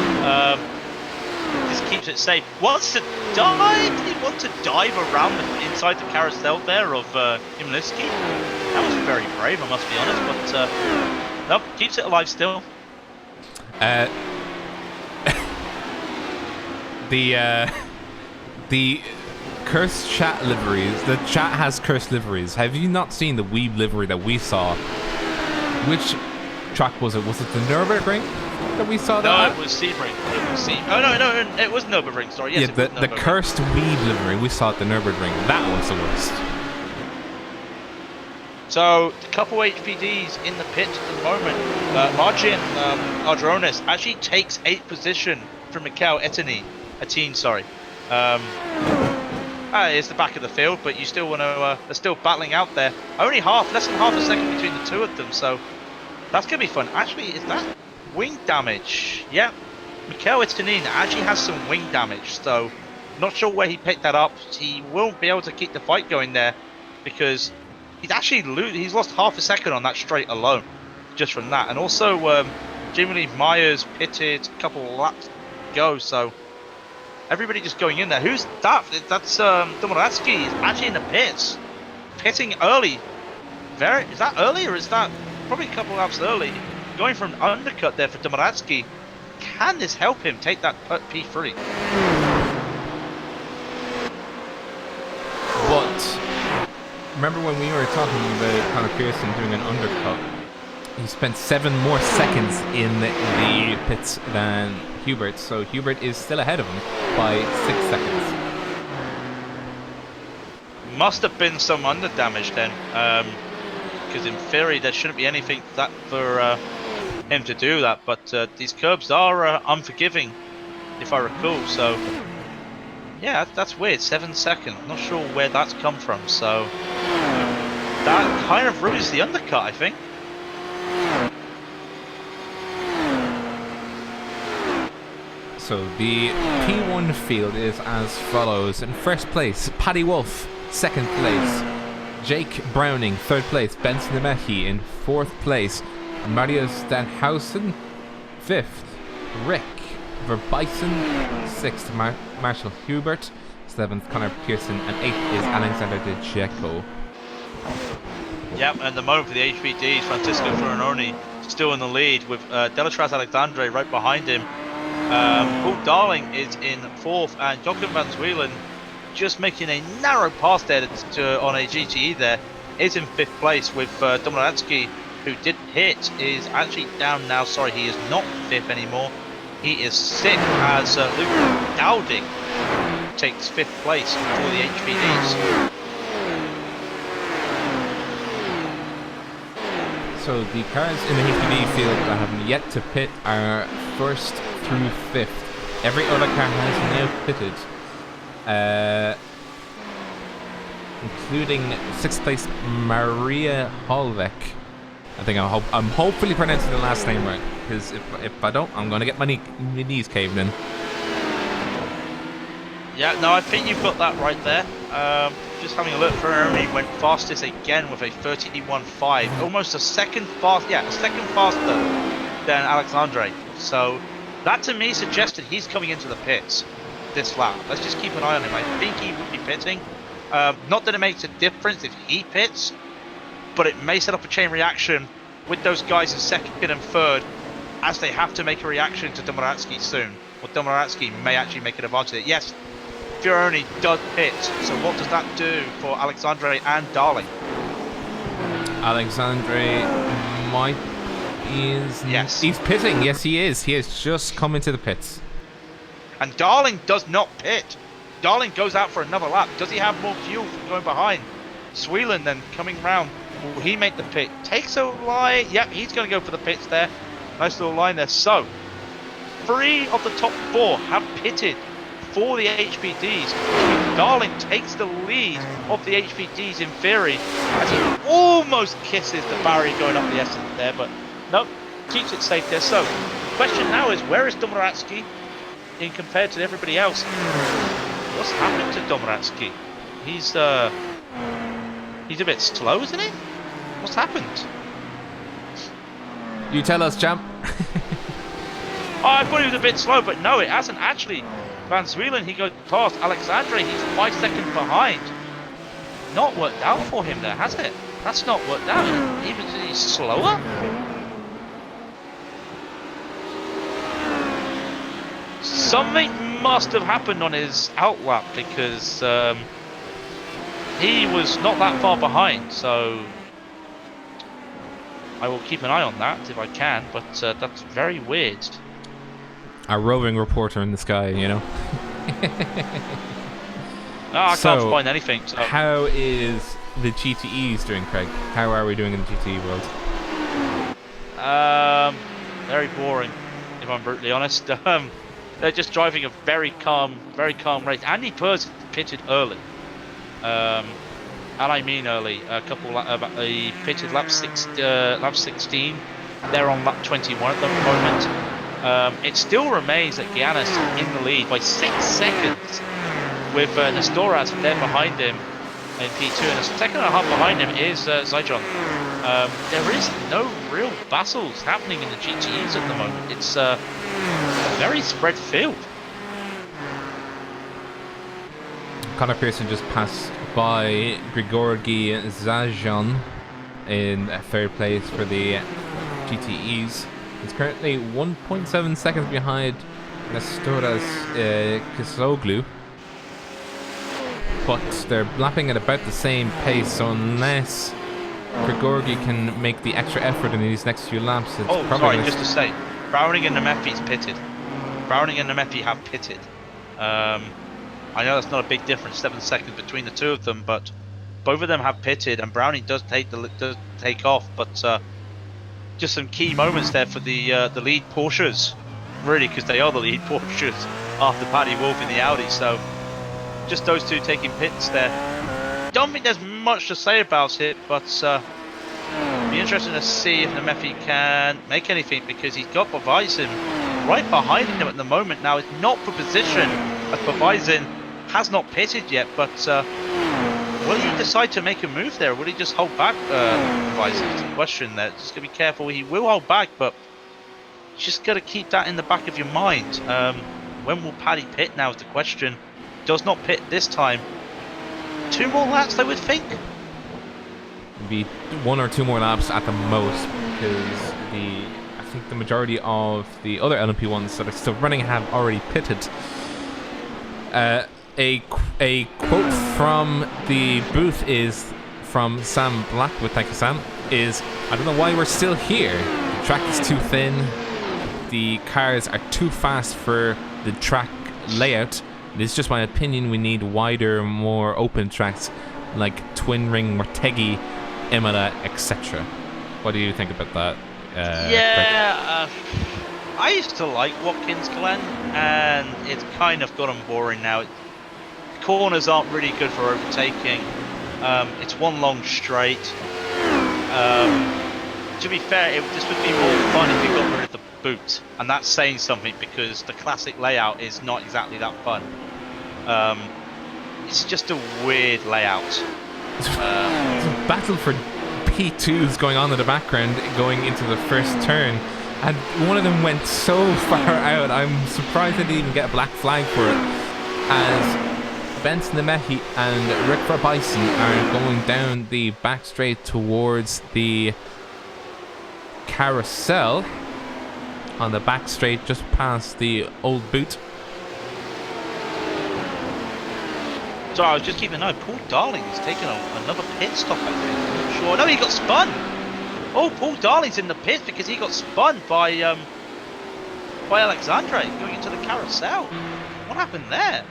Just keeps it safe. Wants to dive. Did he want to dive around inside the carousel there of Imliski? That was very brave, I must be honest. But no, keeps it alive still. The cursed chat liveries. The chat has cursed liveries. Have you not seen the Weeb livery that we saw? Which track was it? Was it the Nürburgring that we saw? No, it was Sebring. Oh no, it was Nürburgring. Sorry, yes, yeah, the cursed Weeb livery we saw at the Nürburgring. That was the worst. So, a couple HPDs in the pit at the moment. Marcin Ardronis actually takes 8th position from Mikel Etienne, sorry. It's the back of the field, but you still want to. They're still battling out there. Only less than half a second between the two of them, so that's gonna be fun. Actually, is that wing damage? Yeah, Mikel Etienne actually has some wing damage, so not sure where he picked that up. He won't be able to keep the fight going there because he's lost half a second on that straight alone, just from that. And also, Jamie Lee Myers pitted a couple of laps go, so everybody just going in there. Who's that? That's Domoratsky is actually in the pits, pitting early. Is that early, or is that probably a couple of laps early? Going for an undercut there for Domoratsky. Can this help him take that P3? But remember when we were talking about Conor Pearson doing an undercut? He spent 7 more seconds in the pits than Hubert, so Hubert is still ahead of him by 6 seconds. Must have been some under damage then, because in theory there shouldn't be anything that for him to do that. But these curbs are unforgiving, if I recall. So yeah, that's weird. 7 seconds. Not sure where that's come from. So that kind of ruins the undercut, I think. So the P1 field is as follows. In first place, Paddy Wolf. Second place, Jake Browning. Third place, Benson Demechi. In fourth place, Mario Stanhausen. Fifth, Rick Verbeisen. Sixth, Marshall Hubert. Seventh, Conor Pearson. And eighth is Alexander De Cecco. Yep, and the moment for the HPDs, Francisco Fioroni still in the lead with Delatraz Alexandre right behind him. Paul Darling is in fourth, and Jochen van Zwielen just making a narrow pass there on a GTE there, is in fifth place with Domoratsky, who did hit, is actually down now. Sorry, he is not fifth anymore. He is sixth as Luke Dowding takes fifth place for the HPDs. So the cars in the HPD field that have yet to pit are 1st through 5th. Every other car has now pitted, including 6th place Maria Holbeck. I think I'm hopefully pronouncing the last name right, because if I don't, I'm gonna get my knees caved in. Yeah, no, I think you've got that right there. Just having a look, Ferrari went fastest again with a 31.5, almost a second faster than Alexandre. So that to me suggested he's coming into the pits this lap. Let's just keep an eye on him. I think he would be pitting. Not that it makes a difference if he pits, but it may set up a chain reaction with those guys in 2nd and 3rd, as they have to make a reaction to Domoratsky soon. Or Domoratsky may actually make an advantage of it. Yes, Fioroni does pit, so what does that do for Alexandre and Darling? Alexandre Yes. He's pitting. Yes, he is. He has just come into the pits. And Darling does not pit. Darling goes out for another lap. Does he have more fuel from going behind? Sweelan then coming round. Will he make the pit? Takes a line. Yep, he's going to go for the pits there. Nice little line there. So, 3 of the top 4 have pitted for the HPDs. Darling takes the lead of the HPDs in theory, as he almost kisses the barrier going up the S there, but nope, keeps it safe there. So, the question now is, where is Domoratsky in compared to everybody else? What's happened to Domoratsky? He's a bit slow, isn't he? What's happened? You tell us, champ. Oh, I thought he was a bit slow, but no, it hasn't actually. Van Zwielen, he goes past. Alexandre, he's 5 seconds behind. Not worked out for him there, has it? That's not worked out. He's slower. Something must have happened on his outlap, because he was not that far behind. So I will keep an eye on that if I can, but that's very weird. A roving reporter in the sky, you know. No, I can't find anything. So. How is the GTEs doing, Craig? How are we doing in the GTE world? Very boring, if I'm brutally honest. They're just driving a very calm race. Andy Purz pitted early, and I mean early. He pitted lap 16. They're on lap 21 at the moment. It still remains that Giannis in the lead by 6 seconds, with Nestoras there behind him in P2, and a second and a half behind him is Zyjon. There is no real battles happening in the GTEs at the moment. It's a very spread field. Connor Pearson just passed by Grigorgi Zajan in 3rd place for the GTEs. He's currently 1.7 seconds behind Nestoras Kisoglu, but they're lapping at about the same pace, so unless Grigorgi can make the extra effort in these next few laps, it's probably just to say, Browning and Nemefi's pitted. Browning and Nemefi have pitted. I know that's not a big difference, 7 seconds between the two of them, but both of them have pitted, and Browning does take off, but just some key moments there for the lead Porsches, really, because they are the lead Porsches after Paddy Wolf in the Audi. So just those two taking pits there. Don't think there's much to say about it, but be interesting to see if Nemefi can make anything, because he's got Bavizin right behind him at the moment. Now it's not for position, as Bavizin has not pitted yet, but will he decide to make a move there, or will he just hold back? It's a question there. Just gotta be careful. He will hold back, but you just gotta keep that in the back of your mind. When will Paddy pit now is the question. Does not pit this time. 2 more laps, I would think. Maybe 1 or 2 more laps at the most, because I think the majority of the other LMP ones that are still running have already pitted. A quote from the booth is from Sam Blackwood, thank you Sam, is, I don't know why we're still here. The track is too thin, the cars are too fast for the track layout. It's just my opinion, we need wider, more open tracks like Twin Ring, Mortegi, Imola, etc. What do you think about that? Craig? Yeah, I used to like Watkins, Glen, and it's kind of gotten boring now. Corners aren't really good for overtaking. It's one long straight. To be fair, this would be more fun if you got rid of the boot, and that's saying something because the classic layout is not exactly that fun. It's just a weird layout. There's a battle for P2s going on in the background going into the first turn, and one of them went so far out. I'm surprised they didn't even get a black flag for it, as Benson Nemehi and Rick Bison are going down the back straight towards the carousel on the back straight just past the old boot. So I was just keeping an eye. Paul Darling's taking another pit stop, I think. I'm not sure. No, he got spun. Oh, Paul Darling's in the pit because he got spun by Alexandre going into the carousel. What happened there?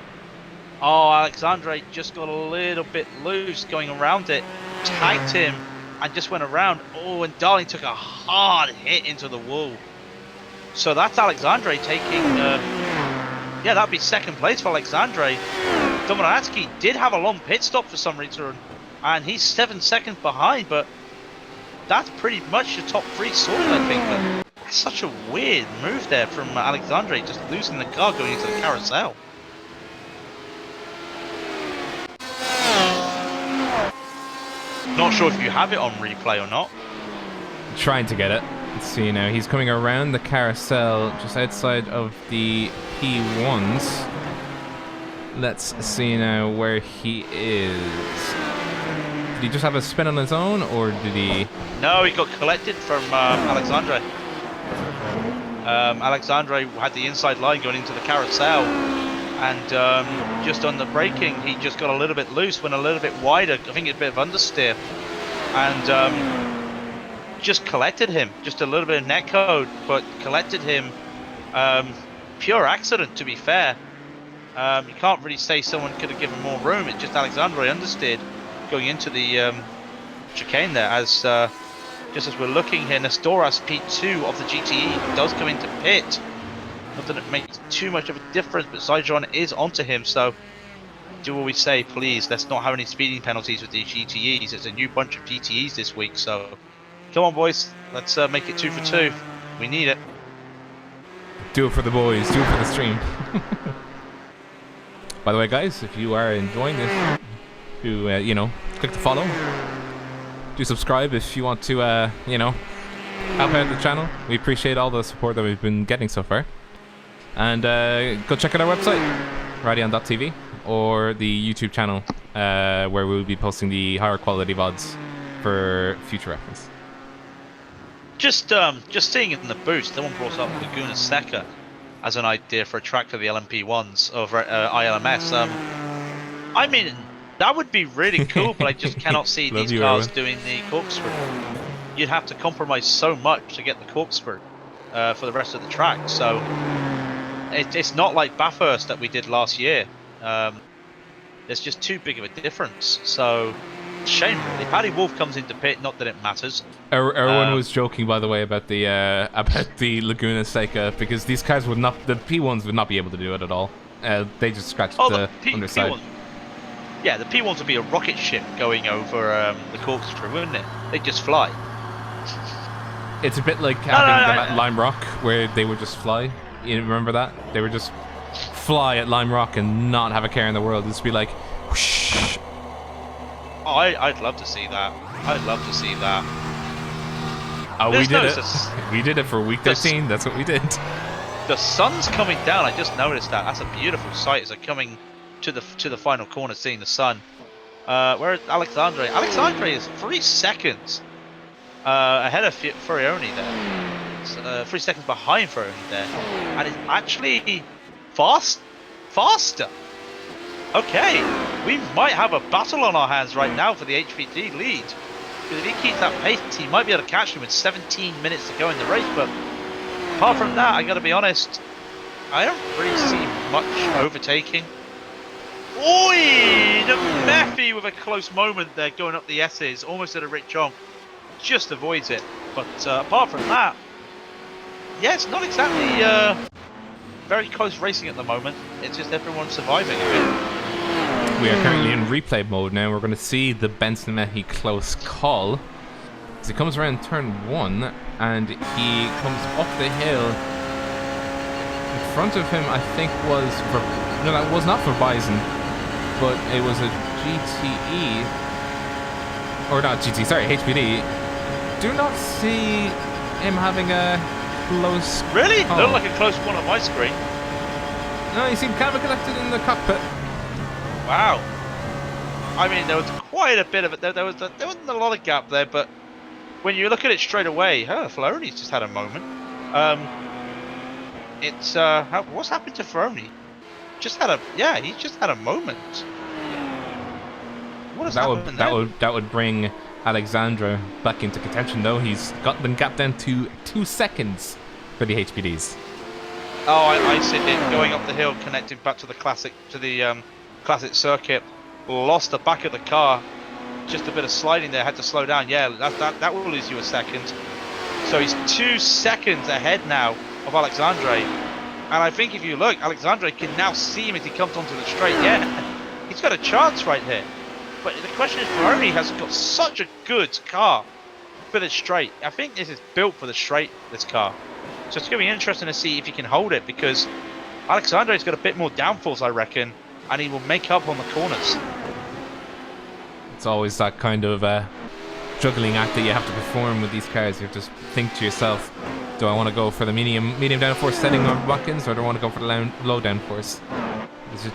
Oh, Alexandre just got a little bit loose going around it, tagged him, and just went around. Oh, and Darling took a hard hit into the wall. So that's Alexandre taking. Yeah, that'd be second place for Alexandre. Dominatsky did have a long pit stop for some reason, and he's 7 seconds behind, but that's pretty much the top 3 sorted, I think. But that's such a weird move there from Alexandre, just losing the car going into the carousel. Not sure if you have it on replay or not. Trying to get it. Let's see now. He's coming around the carousel just outside of the P1s. Let's see now where he is. Did he just have a spin on his own, or did he... No, he got collected from Alexandre. Alexandre had the inside line going into the carousel, and just on the braking, he just got a little bit loose, went a little bit wider. I think it's a bit of understeer, and just collected him. Just a little bit of netcode, but collected him. Pure accident, to be fair. You can't really say someone could have given more room. It's just Alexandre understeered going into the chicane there. As just as we're looking here, Nestoras P2 of the GTE does come into pit. Not that it makes too much of a difference, but Zijon is onto him. So do what we say, please. Let's not have any speeding penalties with these GTEs. It's a new bunch of GTEs this week. So come on, boys. Let's make it 2 for 2. We need it. Do it for the boys. Do it for the stream. By the way, guys, if you are enjoying this, do, click the follow. Do subscribe if you want to, help out the channel. We appreciate all the support that we've been getting so far. And go check out our website, radion.tv, or the YouTube channel, where we'll be posting the higher quality VODs for future reference. Just seeing it in the boost, someone brought up Laguna Seca as an idea for a track for the LMP1s over ILMS. I mean, that would be really cool, but I just cannot see these cars doing the corkscrew. You'd have to compromise so much to get the corkscrew for the rest of the track. So it's not like Bathurst that we did last year. There's just too big of a difference. So shame, really. Paddy Wolf comes into pit, not that it matters. Erwin was joking, by the way, about the Laguna Seca, because these cars would not, the P1s would not be able to do it at all. They just scratched the underside. P1s, yeah, the P1s would be a rocket ship going over the corkscrew, wouldn't it? They'd just fly. It's a bit like having them at Lime Rock, where they would just fly. You remember that? They would just fly at Lime Rock and not have a care in the world. It'd just be like, whoosh. Oh, I'd love to see that. I'd love to see that. Oh, we did it. We did it for week 13. That's what we did. The sun's coming down. I just noticed that. That's a beautiful sight as they're coming to the final corner, seeing the sun. Where is Alexandre? Alexandre is 3 seconds ahead of Furioni there. It's, 3 seconds behind Furioni there, and it's actually faster. Okay, we might have a battle on our hands right now for the HPD lead. Because if he keeps that pace, he might be able to catch him with 17 minutes to go in the race. But apart from that, I got to be honest, I don't really see much overtaking. Oi! The Mephi with a close moment there, going up the S's, almost at a Rick Chong. just avoids it. But apart from that, yeah, it's not exactly very close racing at the moment. It's just everyone surviving. We are currently in replay mode now. We're going to see the Benson Mehi close call. As he comes around turn 1 and he comes up the hill. In front of him, I think was... No, that was not for Bison, but it was a GTE. Or not GT, sorry, HPD. Do not see him having a close... Really? call. Looked like a close one on my screen. No, he seemed kind of collected in the cockpit. Wow. I mean, there was quite a bit of it. There wasn't a lot of gap there, but when you look at it straight away, Filoni's just had a moment. What's happened to Filoni? He's just had a moment. What has happened there? That would bring Alexandra back into contention, though. He's got the gap down to 2 seconds for the HPDs. Oh, I see it going up the hill, connecting back to the classic circuit. Lost the back of the car. Just a bit of sliding there. Had to slow down. Yeah, that will lose you a second. So he's 2 seconds ahead now of Alexandre. And I think if you look, Alexandre can now see him as he comes onto the straight. Yeah, he's got a chance right here. But the question is, Ferrari has got such a good car for the straight. I think this is built for the straight, this car. So it's going to be interesting to see if he can hold it, because Alexandre's got a bit more downforce, I reckon, and he will make up on the corners. It's always that kind of juggling act that you have to perform with these cars. You have to think to yourself, do I want to go for the medium downforce setting on Watkins, or do I want to go for the low downforce?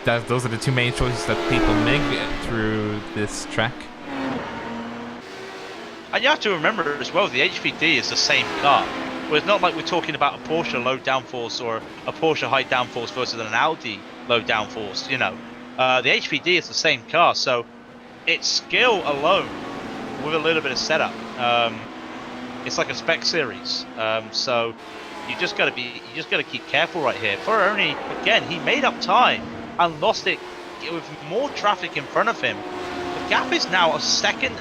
Those are the two main choices that people make through this track. And you have to remember as well, the HPD is the same car. Well, it's not like we're talking about a Porsche low downforce or a Porsche high downforce versus an Audi low downforce, you know. The HPD is the same car, so it's skill alone with a little bit of setup. It's like a spec series, so you just got to keep careful right here. Ferrari, again, he made up time and lost it with more traffic in front of him. The gap is now 1.5 seconds.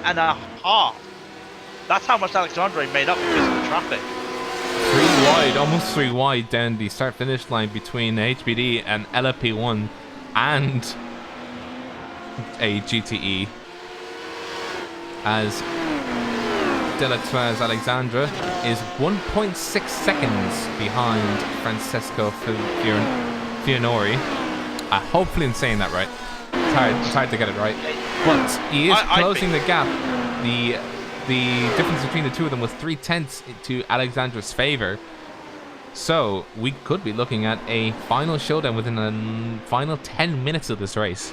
That's how much Alexandre made up because of the traffic. 3 wide, almost 3 wide down the start-finish line between HPD and LFP1 and a GTE, as Delatraz Alexandra is 1.6 seconds behind Francesco Fionori. Hopefully I'm saying that right. It's hard to get it right. But he is closing the gap. The difference between the two of them was 0.3 to Alexandra's favor. So we could be looking at a final showdown within the final 10 minutes of this race.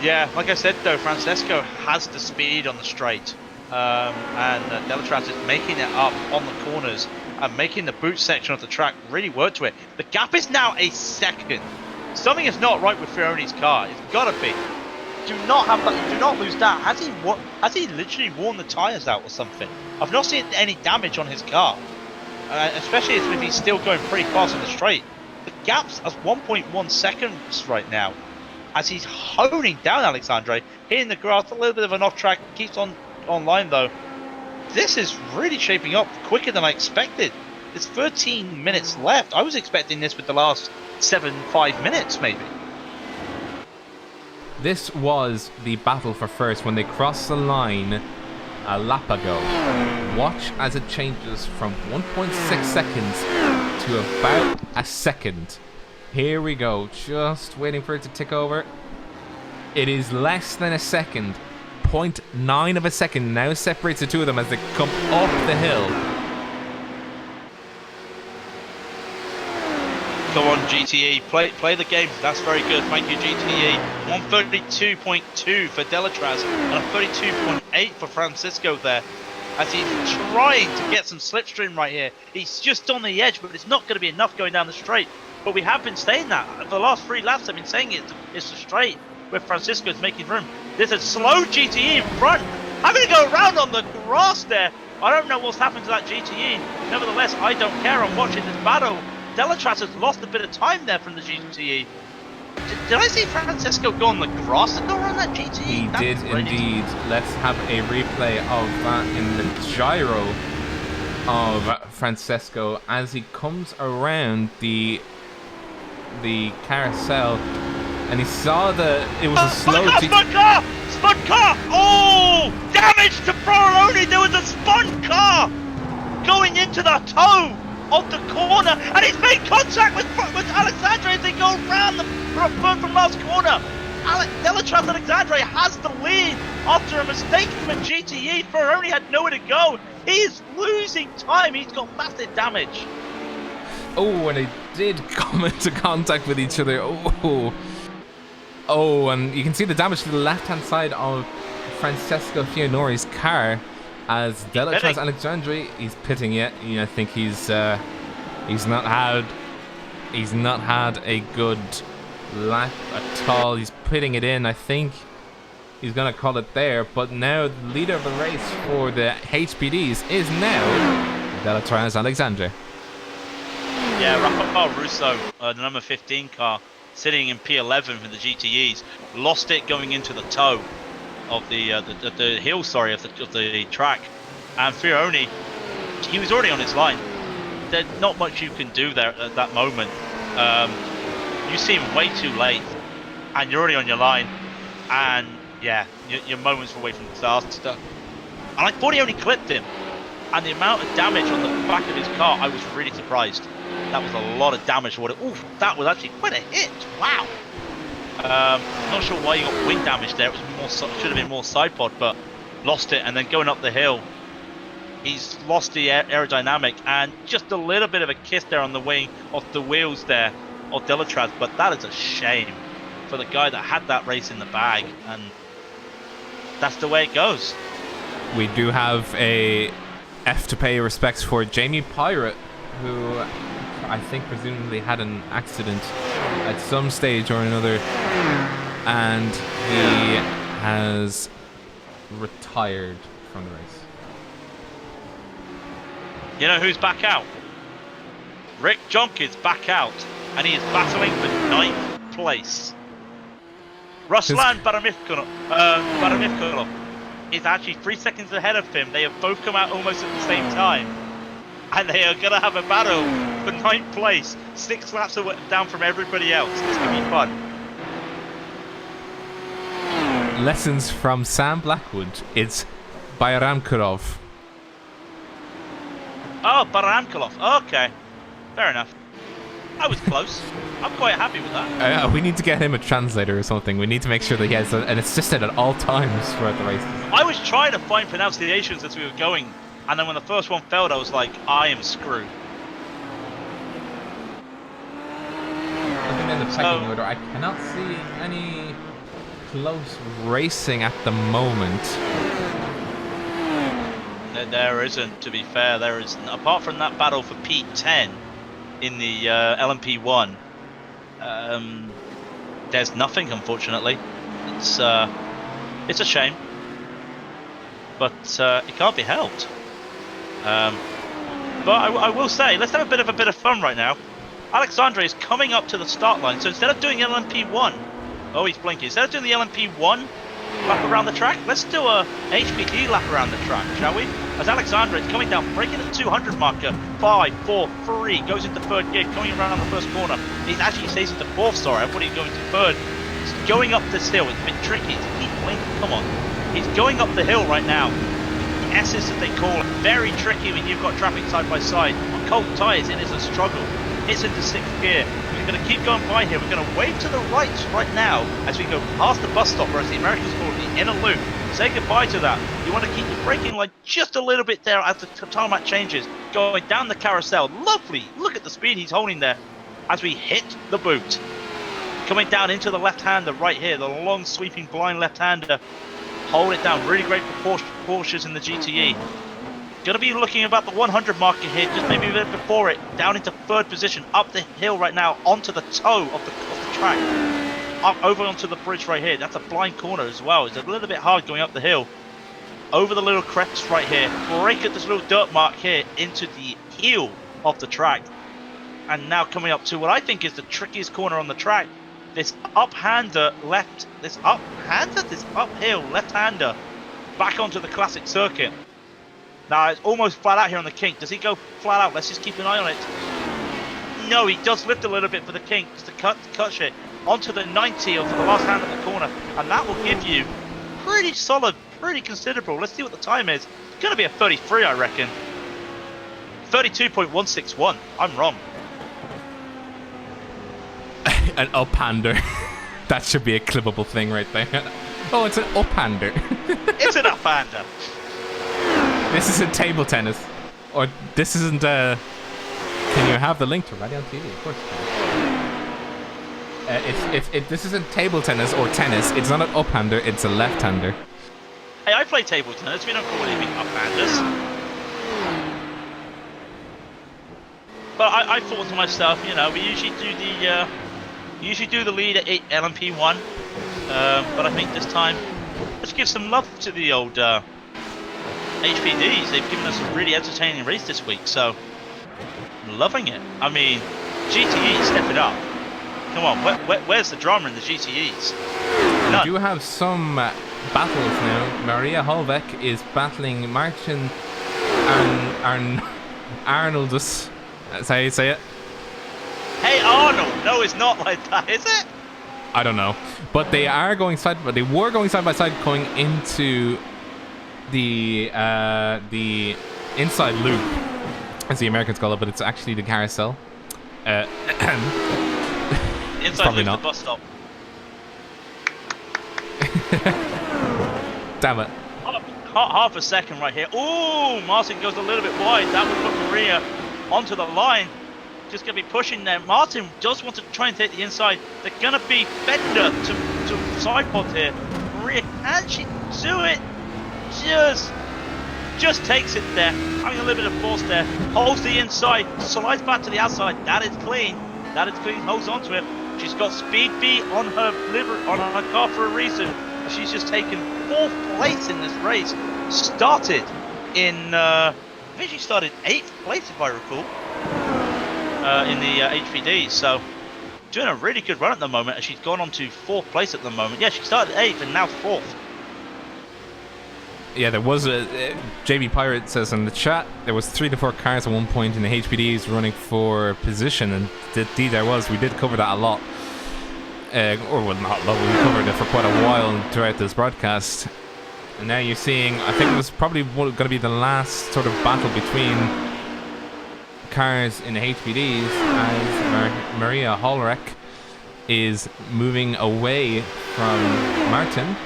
Yeah, like I said though, Francesco has the speed on the straight. And Delatraz is making it up on the corners and making the boot section of the track really work to it. The gap is now 1 second. Something is not right with Fiorini's car. It's got to be. Do not lose that. Has he literally worn the tyres out or something? I've not seen any damage on his car, especially if he's still going pretty fast on the straight. The gap's at 1.1 seconds right now, as he's honing down Alexandre, hitting the grass, a little bit of an off track, keeps on line though. This is really shaping up quicker than I expected. There's 13 minutes left. I was expecting this with the last 5 minutes maybe. This was the battle for first when they crossed the line a lap ago. Watch as it changes from 1.6 seconds to about 1 second. Here we go, just waiting for it to tick over. It is less than 1 second. 0.9 of a second now separates the two of them as they come up the hill. Come on, GTE, play the game. That's very good. Thank you, GTE. 132.2 for Delatraz and 32.8 for Francisco there, as he's trying to get some slipstream right here. He's just on the edge, but it's not going to be enough going down the straight. But we have been saying that for the last 3 laps. I've been saying it's the straight where Francisco's making room. There's a slow GTE in front, having to go around on the grass there. I don't know what's happened to that GTE. Nevertheless, I don't care. I'm watching this battle. Delatraz has lost a bit of time there from the GTE. Did I see Francesco go on the grass to go around that GTE? He did indeed. Let's have a replay of that in the gyro of Francesco as he comes around the carousel, and he saw it was a slow spun car! Oh, damage to Ferraroni! There was a spun car going into the toe of the corner, and he's made contact with Alexandre as they go around the third from last corner. Delatraz Alexandre has the lead after a mistake from a GTE. Ferraroni had nowhere to go. He is losing time. He's got massive damage. Oh, and they did come into contact with each other. Oh, and you can see the damage to the left-hand side of Francesco Fionori's car as Delatraz Alexandre, he's pitting yet. I think he's not had a good lap at all. He's putting it in. I think he's gonna call it there. But now the leader of the race for the HPDs is now Delatraz Alexandre. Yeah, Rafael Russo, the number 15 car, sitting in P11 for the GTEs, lost it going into the toe of the hill, of the track, and Fioroni, he was already on his line. There's not much you can do there at that moment. You seem way too late, and you're already on your line, and yeah, you're moments away from disaster. And I thought he only clipped him, and the amount of damage on the back of his car, I was really surprised. That was a lot of damage for what it. Oof, that was actually quite a hit. Wow. Not sure why you got wing damage there. It was should have been more side pod, but lost it. And then going up the hill, he's lost the aerodynamic and just a little bit of a kiss there on the wing of the wheels there of Delatraz. But that is a shame for the guy that had that race in the bag, and that's the way it goes. We do have a F to pay respects for Jamie Pirate, who I think presumably had an accident at some stage or another, and he has retired from the race. You know who's back out? Rick Jonk is back out, and he is battling for 9th place. Ruslan Baramivkonov is actually 3 seconds ahead of him. They have both come out almost at the same time, and they are going to have a battle for 9th place, 6 laps down from everybody else. It's going to be fun. Lessons from Sam Blackwood. It's Bayramkurov. Oh, Baramkurov. Okay, fair enough. I was close. I'm quite happy with that. We need to get him a translator or something. We need to make sure that he has an assistant at all times throughout the race. I was trying to find pronunciations as we were going, and then when the first one failed, I was like, I am screwed. Looking in the pecking order, I cannot see any close racing at the moment. There isn't, to be fair. There isn't. Apart from that battle for P10 in the LMP1, there's nothing, unfortunately. It's a shame, but it can't be helped. But I will say, let's have a bit of fun right now. Alexandre is coming up to the start line, so instead of doing LMP1, oh, he's blinking. Instead of doing the LMP1 lap around the track, let's do a HPD lap around the track, shall we? As Alexandre is coming down, breaking the 200 marker, 5, 4, 3, goes into third gear, coming around the first corner. He actually stays into fourth, sorry, I thought he was going to third. He's going up this hill, it's a bit tricky, keep blinking, come on. He's going up the hill right now. The S's as they call it, very tricky when you've got traffic side by side. On cold tyres, it is a struggle. It's into sixth gear. We're going to keep going by here. We're going to wave to the right now as we go past the bus stop, or as the Americans call it, the inner loop. Say goodbye to that. You want to keep your braking line just a little bit there as the tarmac changes. Going down the carousel. Lovely. Look at the speed he's holding there as we hit the boot. Coming down into the left-hander right here. The long sweeping blind left-hander. Hold it down. Really great for Porsches in the GTE. Going to be looking about the 100 marker here, just maybe a bit before it, down into third position, up the hill right now, onto the toe of the track, up over onto the bridge right here. That's a blind corner as well. It's a little bit hard going up the hill. Over the little crest right here, break at this little dirt mark here into the heel of the track. And now coming up to what I think is the trickiest corner on the track. this uphander this uphill left-hander back onto the classic circuit. Now it's almost flat out here on the kink. Does he go flat out? Let's just keep an eye on it. No, he does lift a little bit for the kink, just to cut it onto the 90 or for the last hand of the corner, and that will give you pretty solid, pretty considerable. Let's see what the time is. It's going to be a 33, I reckon. 32.161. I'm wrong. An uphander. That should be a clippable thing right there. Oh, it's an uphander. It's an uphander. This isn't table tennis. Or this isn't, Can you have the link to Ready on TV? Of course you can. If this isn't table tennis or tennis, it's not an uphander, it's a left-hander. Hey, I play table tennis. We don't call anything uphanders. But I thought to myself, you know, we usually do the lead at LMP1, but I think this time let's give some love to the old HPDs. They've given us a really entertaining race this week, so I'm loving it. I mean, GTE, step it up. Come on, where's the drama in the GTEs? None. We do have some battles now. Maria Holbeck is battling Martin Arnoldus. That's how you say it. Hey Arnold! No, it's not like that, is it? I don't know, but they were going side by side going into the inside loop, as the Americans call it, but it's actually the carousel. Inside loop, the bus stop. Damn it! Half a second right here. Oh, Martin goes a little bit wide. That would put Maria onto the line. Just going to be pushing there. Martin does want to try and take the inside. They're going to be Bender to side pod here. Maria, can she do it? Just takes it there. Having a little bit of force there. Holds the inside. Slides back to the outside. That is clean. That is clean. Holds on to it. She's got Speed B on her car for a reason. She's just taken 4th place in this race. Started in, I think she started 8th place if I recall. In the HPD, so doing a really good run at the moment, and she's gone on to 4th place at the moment. Yeah, she started 8th and now 4th. Yeah, there was a JB Pirate says in the chat there was 3 to 4 cars at one point in the HPDs running for position, and indeed there was. We did cover that a lot, or well, not a lot. We covered it for quite a while throughout this broadcast. And now you're seeing, I think it was probably going to be the last sort of battle between cars in the HPDs as Maria Holreck is moving away from Martin.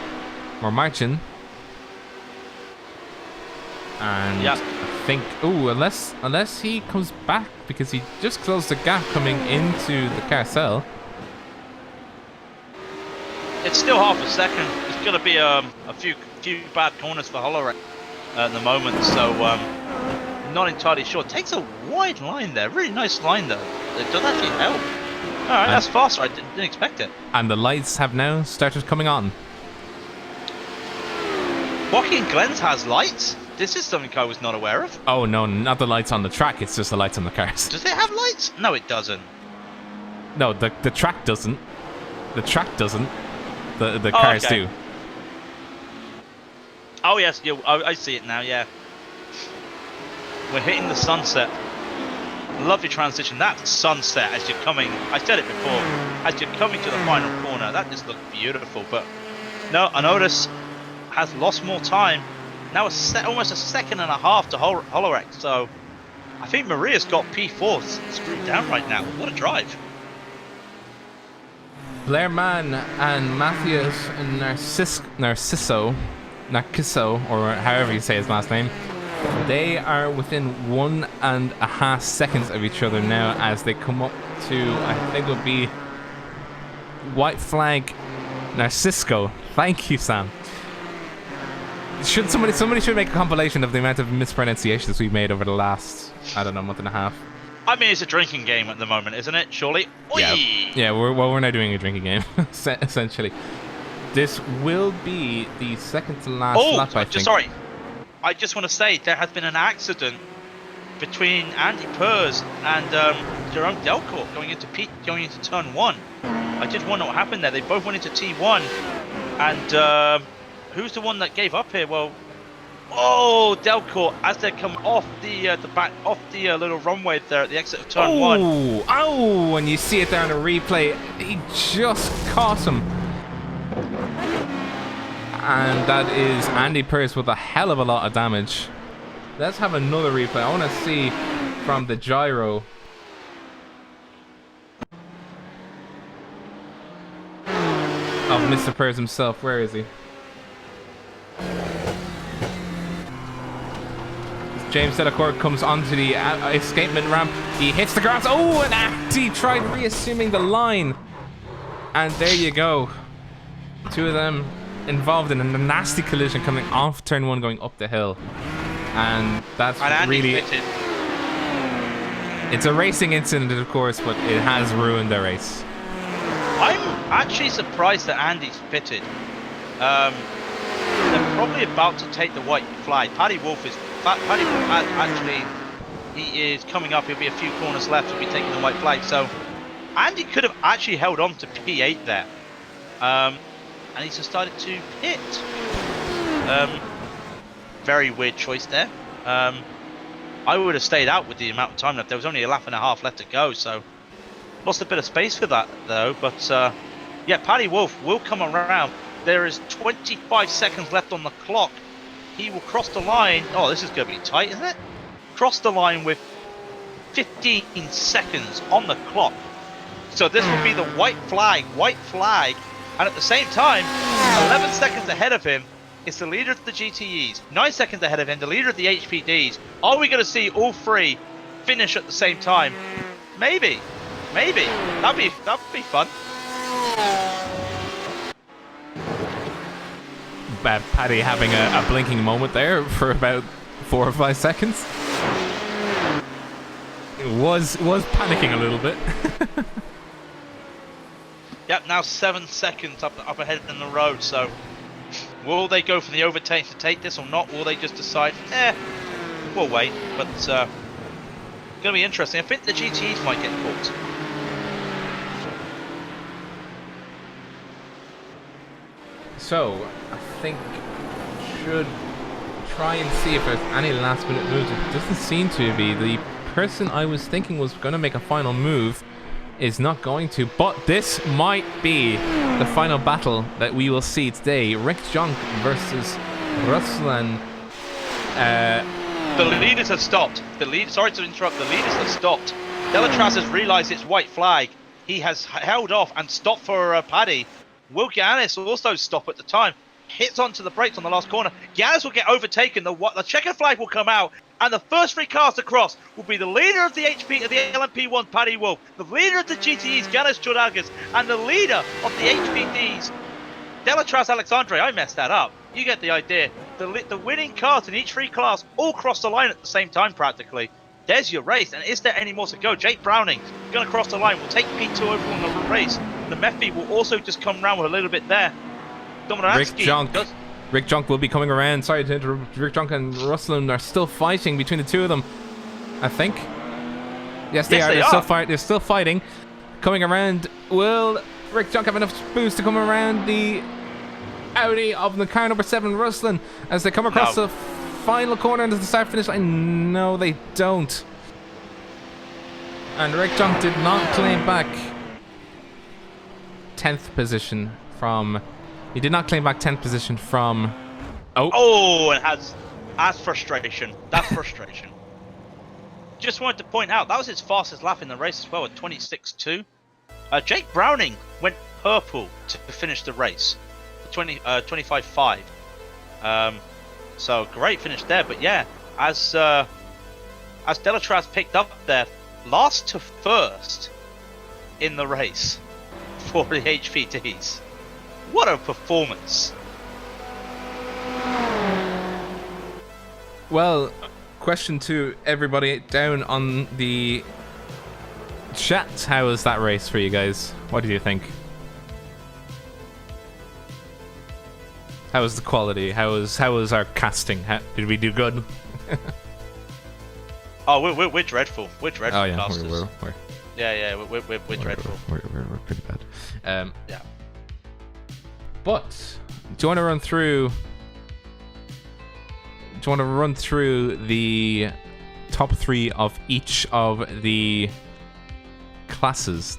And yeah. I think, unless he comes back, because he just closed the gap coming into the carousel. It's still half a second. It's going to be a few bad corners for Holreck at the moment, so not entirely sure. Takes a wide line there, really nice line though. It does actually help. Alright, that's faster. I didn't expect it. And the lights have now started coming on. Watkins Glen's has lights? This is something I was not aware of. Oh no, not the lights on the track, it's just the lights on the cars. Does it have lights? No, it doesn't. No, the track doesn't. The track doesn't. The cars do. Oh yes, I see it now, yeah. We're hitting the sunset. Lovely transition. That sunset as you're coming, I said it before, as you're coming to the final corner, that just looked beautiful. But no, I notice has lost more time. Now almost a second and a half to Holreck. So I think Maria's got P4 screwed down right now. What a drive. Blair Mann and Matthias Narciso, or however you say his last name, they are within 1.5 seconds of each other now as they come up to, I think it would be white flag Narcisco. Thank you, Sam. Somebody should make a compilation of the amount of mispronunciations we've made over the last, I don't know, month and a half. I mean, it's a drinking game at the moment, isn't it? Surely. Yeah. We're now doing a drinking game, essentially. This will be the second to last lap, I think. Sorry. I just want to say there has been an accident between Andy Pers and Jerome Delcourt going into turn 1. I I did wonder what happened there. They both went into T1, and who's the one that gave up here? Well, oh, Delcourt, as they come off the back off the little runway there at the exit of turn 1. Oh, when you see it there on the replay, he just caught him. And that is Andy Pearce with a hell of a lot of damage. Let's have another replay. I want to see from the gyro. Of Mr. Pearce himself. Where is he? James Delacour comes onto the escapement ramp. He hits the grass. Oh, and Andy tried reassuming the line. And there you go. Two of them involved in a nasty collision coming off turn 1 going up the hill. And that's really... It's a racing incident, of course, but it has ruined the race. I'm actually surprised that Andy's pitted. They're probably about to take the white flag. Paddy Wolf actually, he is coming up. He'll be a few corners left. He'll be taking the white flag. So Andy could have actually held on to P8 there. And he's decided to pit. Very weird choice there. I would have stayed out with the amount of time left. There was only a lap and a half left to go, so lost a bit of space for that though. But yeah, Paddy Wolf will come around. There is 25 seconds left on the clock. He will cross the line. Oh, this is going to be tight, isn't it? Cross the line with 15 seconds on the clock. So this will be the white flag, and at the same time, 11 seconds ahead of him is the leader of the GTEs. 9 seconds ahead of him, the leader of the HPDs. Are we going to see all three finish at the same time? Maybe. That'd be fun. Paddy having a blinking moment there for about 4 or 5 seconds. Was panicking a little bit. Yep, now 7 seconds up ahead in the road, so will they go for the overtake to take this or not? Will they just decide, we'll wait, but it's going to be interesting. I think the GTEs might get caught. So, I think should try and see if there's any last minute moves. It doesn't seem to be. The person I was thinking was going to make a final move is not going to, but this might be the final battle that we will see today. Rick Junk versus Ruslan. The leaders have stopped. Sorry to interrupt. The leaders have stopped. Delatraz has realised it's white flag. He has held off and stopped for Paddy. Will Giannis also stop at the time? Hits onto the brakes on the last corner. Giannis will get overtaken. The checkered flag will come out, and the first 3 cars to cross will be the leader of the LMP1, Paddy Wolf, the leader of the GTEs, Giannis Chodagas, and the leader of the HPDs, Delatraz Alexandre. I messed that up. You get the idea. The winning cars in each 3 class all cross the line at the same time practically. There's your race, and is there any more to go? Jake Browning going to cross the line. Will take P2 over on the race. The Mephi will also just come around with a little bit there. Rick Junk will be coming around. Sorry to interrupt. Rick Junk and Ruslan are still fighting between the two of them, I think. Yes, they are. They're still fighting. Coming around. Will Rick Junk have enough boost to come around the Audi of the car number 7, Ruslan, as they come across the final corner into the start finish line? No, they don't. And Rick Junk did not claim back 10th position from... He did not claim back 10th position from... Oh, and has frustration. That's frustration. Just wanted to point out, that was his fastest lap in the race as well, at 26.2. Jake Browning went purple to finish the race. 25.5. So great finish there, but yeah, as Delatraz picked up there, last to first in the race for the HPTs. What a performance! Well, question to everybody down on the chat: how was that race for you guys? What did you think? How was the quality? How was our casting? Did we do good? Oh, we're dreadful. We're dreadful. Oh yeah, casters. we're Yeah, we're dreadful. We're pretty Yeah. But do you want to run through? Do you want to run through the top 3 of each of the classes?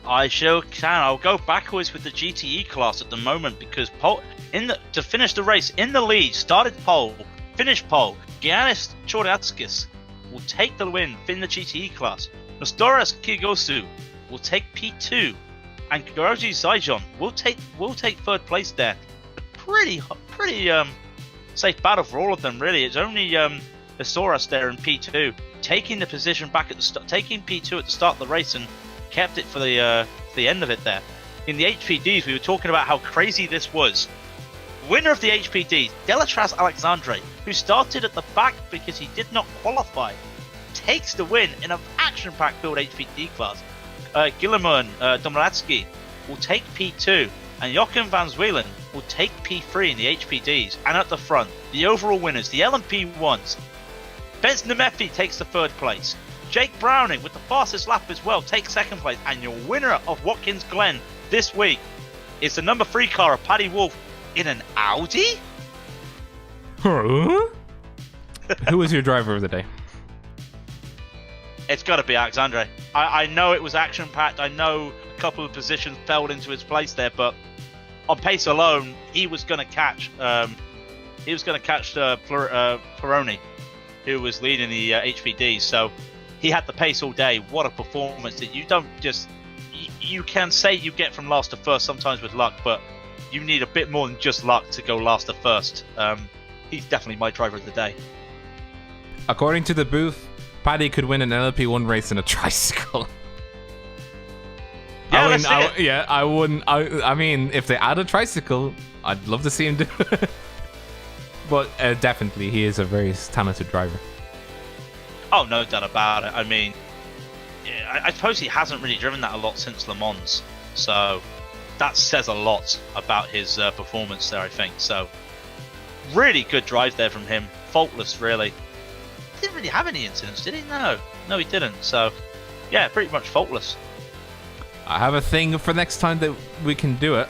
I sure can. I'll go backwards with the GTE class at the moment because to finish the race in the lead, started pole, finished pole. Giannis Chodatskis will take the win in the GTE class. Nostoras Kigosu will take P2, and Goroji Zaijon will take third place there. Pretty safe battle for all of them, really. It's only Nostoras there in P2 taking the position back at the start, taking P2 at the start of the race and kept it for the end of it there. In the HPDs, we were talking about how crazy this was. Winner of the HPDs, Delatras Alexandre, who started at the back because he did not qualify, takes the win in an action-packed field HPD class. Guillermo Domalatsky will take P2, and Jochen van Zwelen will take P3 in the HPDs. And at the front, the overall winners, the LMP1s, Benz Nemefi takes the third place. Jake Browning with the fastest lap as well takes second place, and your winner of Watkins Glen this week is the number 3 car of Paddy Wolf in an Audi? Huh? Who was your driver of the day? It's got to be Alexandre. I know it was action-packed. I know a couple of positions fell into his place there, but on pace alone, he was going to catch. Peroni, who was leading the HPD. So he had the pace all day. What a performance! That you don't just. You can say you get from last to first sometimes with luck, but you need a bit more than just luck to go last to first. He's definitely my driver of the day. According to the booth, Paddy could win an LP1 race in a tricycle. Yeah, I wouldn't. I mean, if they add a tricycle, I'd love to see him do it. But definitely, he is a very talented driver. Oh, no doubt about it. I mean, I suppose he hasn't really driven that a lot since Le Mans, so that says a lot about his performance there, I think. So, really good drive there from him. Faultless, really. Didn't really have any incidents, did he? No, he didn't. So, yeah, pretty much faultless. I have a thing for next time that we can do it.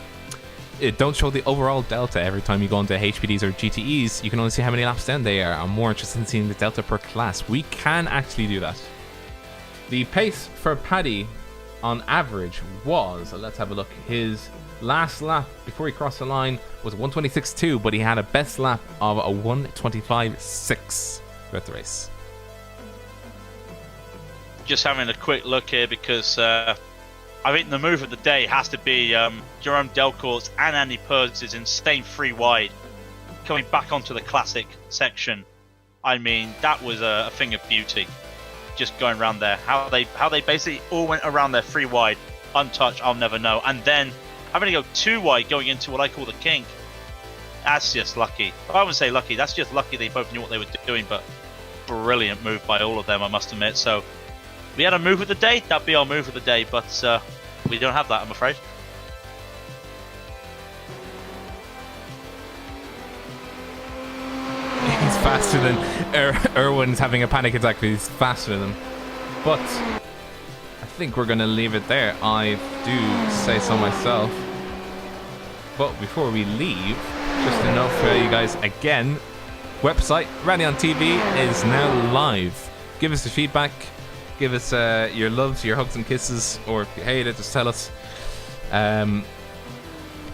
Don't show the overall delta every time you go into HPDs or GTEs. You can only see how many laps down they are. I'm more interested in seeing the delta per class. We can actually do that. The pace for Paddy on average was, let's have a look, his last lap before he crossed the line was 1:26.2, but he had a best lap of a 1:25.6 throughout the race. Just having a quick look here because I think the move of the day has to be Jerome Delcourt's and Andy Purze's insane free wide coming back onto the classic section. I mean, that was a thing of beauty. Just going around there, how they basically all went around their free wide untouched, I'll never know. And then having to go 2 wide going into what I call the kink. That's just lucky. I wouldn't say lucky. That's just lucky they both knew what they were doing. But brilliant move by all of them, I must admit. So we had a move of the day. That'd be our move of the day. But we don't have that, I'm afraid. He's faster than Erwin's having a panic attack. He's faster than him. But I think we're going to leave it there. I do say so myself. But before we leave, just a note for you guys again. Website, Rally on TV, is now live. Give us the feedback. Give us your loves, your hugs and kisses. Or if you hate it, just tell us. We're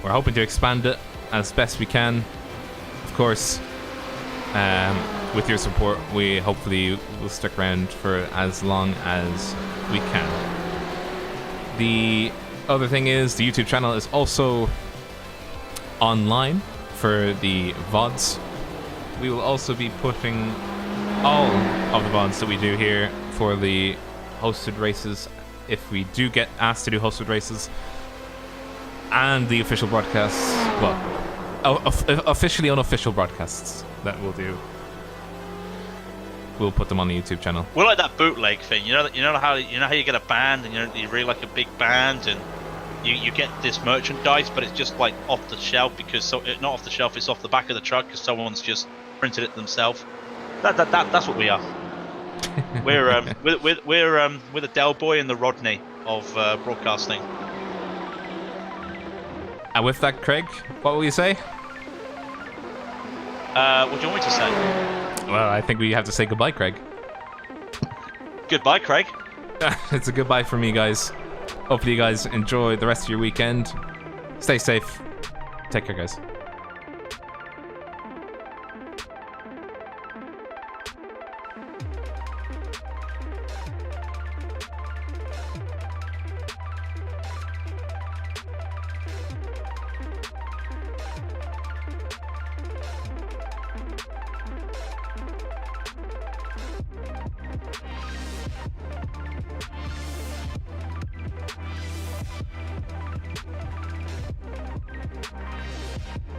hoping to expand it as best we can. Of course, with your support, we hopefully will stick around for as long as we can. The other thing is the YouTube channel is also online for the VODs. We will also be putting all of the VODs that we do here for the hosted races, if we do get asked to do hosted races, and the official broadcasts, well, officially unofficial broadcasts that we'll do. We'll put them on the YouTube channel. We're like that bootleg thing, you know how you get a band and you really like a big band and you get this merchandise, but it's just like off the shelf because not off the shelf, it's off the back of the truck because someone's just printed it themselves. That's what we are. we're the Del Boy and the Rodney of broadcasting. And with that, Craig, what will you say? What do you want me to say? Well, I think we have to say goodbye, Craig. Goodbye, Craig. It's a goodbye from me, guys. Hopefully you guys enjoy the rest of your weekend. Stay safe. Take care, guys.